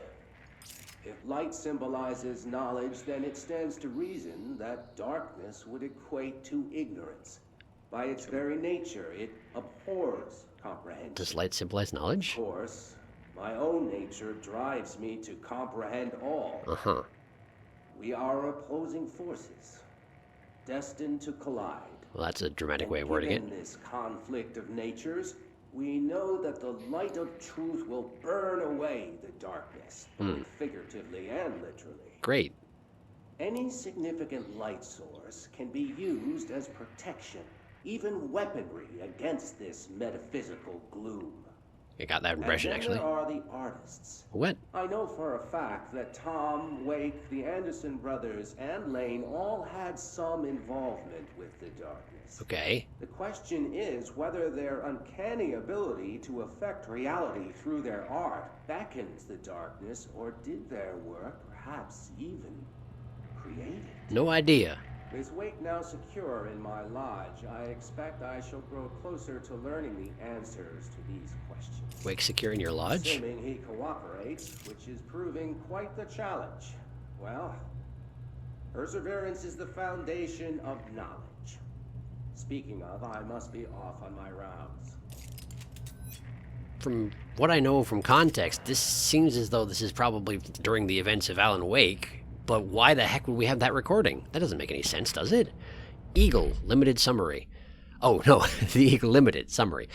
[SPEAKER 12] If light symbolizes knowledge, then it stands to reason that darkness would equate to ignorance. By its very nature, it abhors comprehension.
[SPEAKER 3] Does light symbolize knowledge?
[SPEAKER 12] Of course, my own nature drives me to comprehend all.
[SPEAKER 3] Uh-huh.
[SPEAKER 12] We are opposing forces, destined to collide.
[SPEAKER 3] Well, that's a dramatic way of wording it.
[SPEAKER 12] In this conflict of natures, we know that the light of truth will burn away the darkness, figuratively and literally.
[SPEAKER 3] Great.
[SPEAKER 12] Any significant light source can be used as protection, even weaponry against this metaphysical gloom.
[SPEAKER 3] I got that impression,
[SPEAKER 12] and then
[SPEAKER 3] actually.
[SPEAKER 12] There are the artists.
[SPEAKER 3] What?
[SPEAKER 12] I know for a fact that Tom, Wake, the Anderson brothers, and Lane all had some involvement with the darkness.
[SPEAKER 3] Okay.
[SPEAKER 12] The question is whether their uncanny ability to affect reality through their art beckons the darkness, or did their work perhaps even create it?
[SPEAKER 3] No idea.
[SPEAKER 12] With Wake now secure in my lodge, I expect I shall grow closer to learning the answers to these questions.
[SPEAKER 3] Wake secure in your lodge?
[SPEAKER 12] Assuming he cooperates, which is proving quite the challenge. Well, perseverance is the foundation of knowledge. Speaking of, I must be off on my rounds.
[SPEAKER 3] From what I know from context, this seems as though this is probably during the events of Alan Wake. But why the heck would we have that recording? That doesn't make any sense, does it? Eagle, limited summary. Oh, no, the Eagle Limited summary.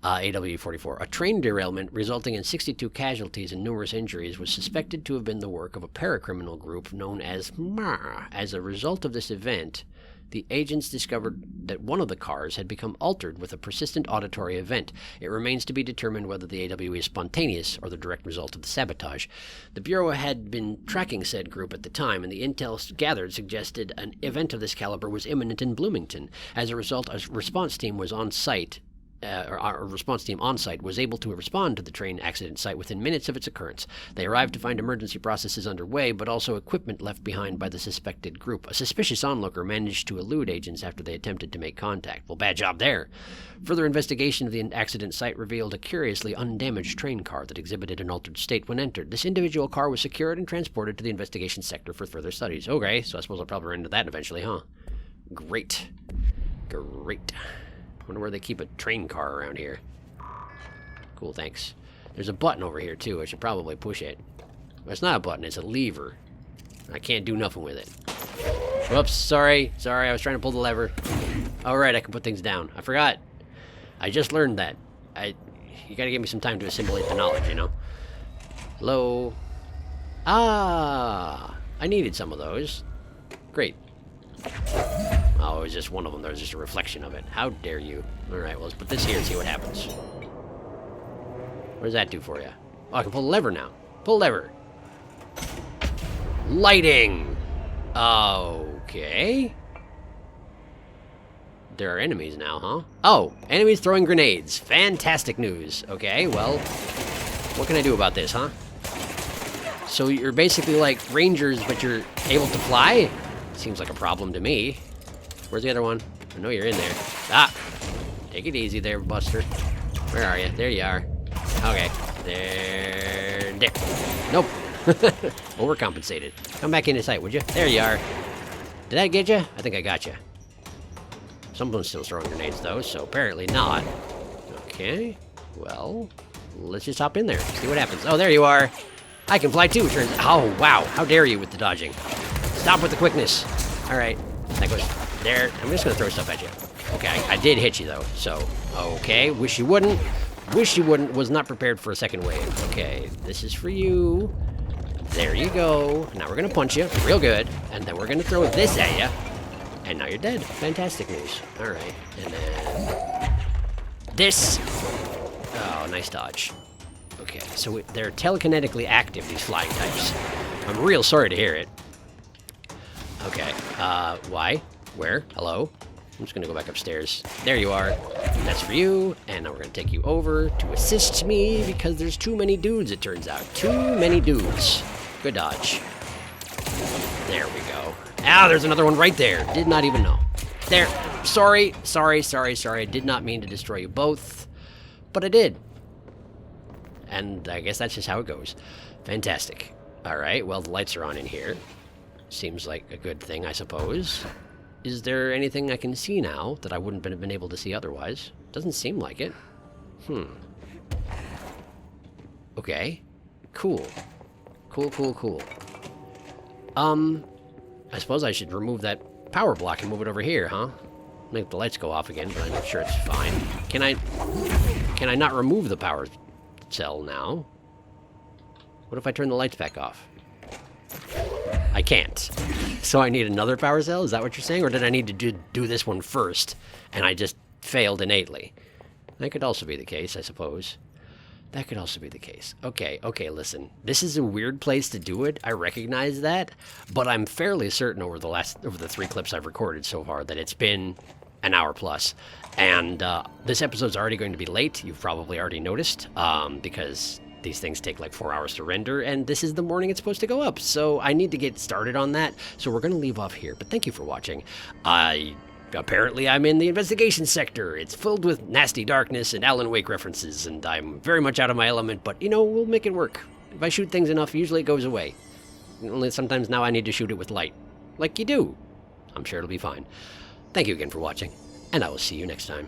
[SPEAKER 3] AW44. A train derailment resulting in 62 casualties and numerous injuries was suspected to have been the work of a paracriminal group known as MAR. As a result of this event, the agents discovered that one of the cars had become altered with a persistent auditory event. It remains to be determined whether the AWE is spontaneous or the direct result of the sabotage. The Bureau had been tracking said group at the time, and the intel gathered suggested an event of this caliber was imminent in Bloomington. As a result, a response team was on site. Our response team on site was able to respond to the train accident site within minutes of its occurrence. They arrived to find emergency processes underway, but also equipment left behind by the suspected group. A suspicious onlooker managed to elude agents after they attempted to make contact. Well, bad job there. Further investigation of the accident site revealed a curiously undamaged train car that exhibited an altered state when entered. This individual car was secured and transported to the investigation sector for further studies. Okay, so I suppose I'll probably run into that eventually, huh? Great. Great. Wonder where they keep a train car around here. Cool, thanks. There's a button over here, too. I should probably push it. Well, it's not a button, it's a lever. I can't do nothing with it. Whoops, sorry. Sorry, I was trying to pull the lever. Alright, I can put things down. I forgot. I just learned that. You gotta give me some time to assimilate the knowledge, you know? Hello? Ah! I needed some of those. Great. Oh, it was just one of them. There was just a reflection of it. How dare you? Alright, well, let's put this here and see what happens. What does that do for you? Oh, I can pull the lever now. Pull the lever. Lighting! Okay. There are enemies now, huh? Oh, enemies throwing grenades. Fantastic news. Okay, well, what can I do about this, huh? So you're basically like rangers, but you're able to fly? Seems like a problem to me. Where's the other one? I know you're in there. Ah! Take it easy there, Buster. Where are you? There you are. Okay. There. Nope. Overcompensated. Come back into sight, would you? There you are. Did I get you? I think I got you. Someone's still throwing grenades, though, so apparently not. Okay. Well, let's just hop in there. See what happens. Oh, there you are. I can fly, too, it turns out. Oh, wow. How dare you with the dodging. Stop with the quickness. All right. That goes there. I'm just going to throw stuff at you. Okay, I did hit you, though. So, okay. Wish you wouldn't. Wish you wouldn't. Was not prepared for a second wave. Okay, this is for you. There you go. Now we're going to punch you real good. And then we're going to throw this at you. And now you're dead. Fantastic news. All right. And then this. Oh, nice dodge. Okay, so they're telekinetically active, these flying types. I'm real sorry to hear it. Okay, why? Where? Hello? I'm just gonna go back upstairs. There you are. That's for you. And now we're gonna take you over to assist me because there's too many dudes, it turns out. Too many dudes. Good dodge. There we go. Ah, there's another one right there. Did not even know. There. Sorry. I did not mean to destroy you both. But I did. And I guess that's just how it goes. Fantastic. Alright, well, the lights are on in here. Seems like a good thing, I suppose. Is there anything I can see now that I wouldn't have been able to see otherwise? Doesn't seem like it. Okay. Cool. Cool. I suppose I should remove that power block and move it over here, huh? Make the lights go off again, but I'm sure it's fine. Can I not remove the power cell now? What if I turn the lights back off? I can't. So I need another power cell? Is that what you're saying? Or did I need to do this one first, and I just failed innately? That could also be the case, I suppose. That could also be the case. Okay, listen. This is a weird place to do it. I recognize that. But I'm fairly certain over the 3 clips I've recorded so far that it's been an hour plus. And this episode's already going to be late. You've probably already noticed. Because these things take like 4 hours to render. And this is the morning it's supposed to go up. So I need to get started on that. So we're going to leave off here. But thank you for watching. Apparently I'm in the investigation sector. It's filled with nasty darkness and Alan Wake references, and I'm very much out of my element, but, you know, we'll make it work. If I shoot things enough, usually it goes away. Only sometimes now I need to shoot it with light. Like you do. I'm sure it'll be fine. Thank you again for watching, and I will see you next time.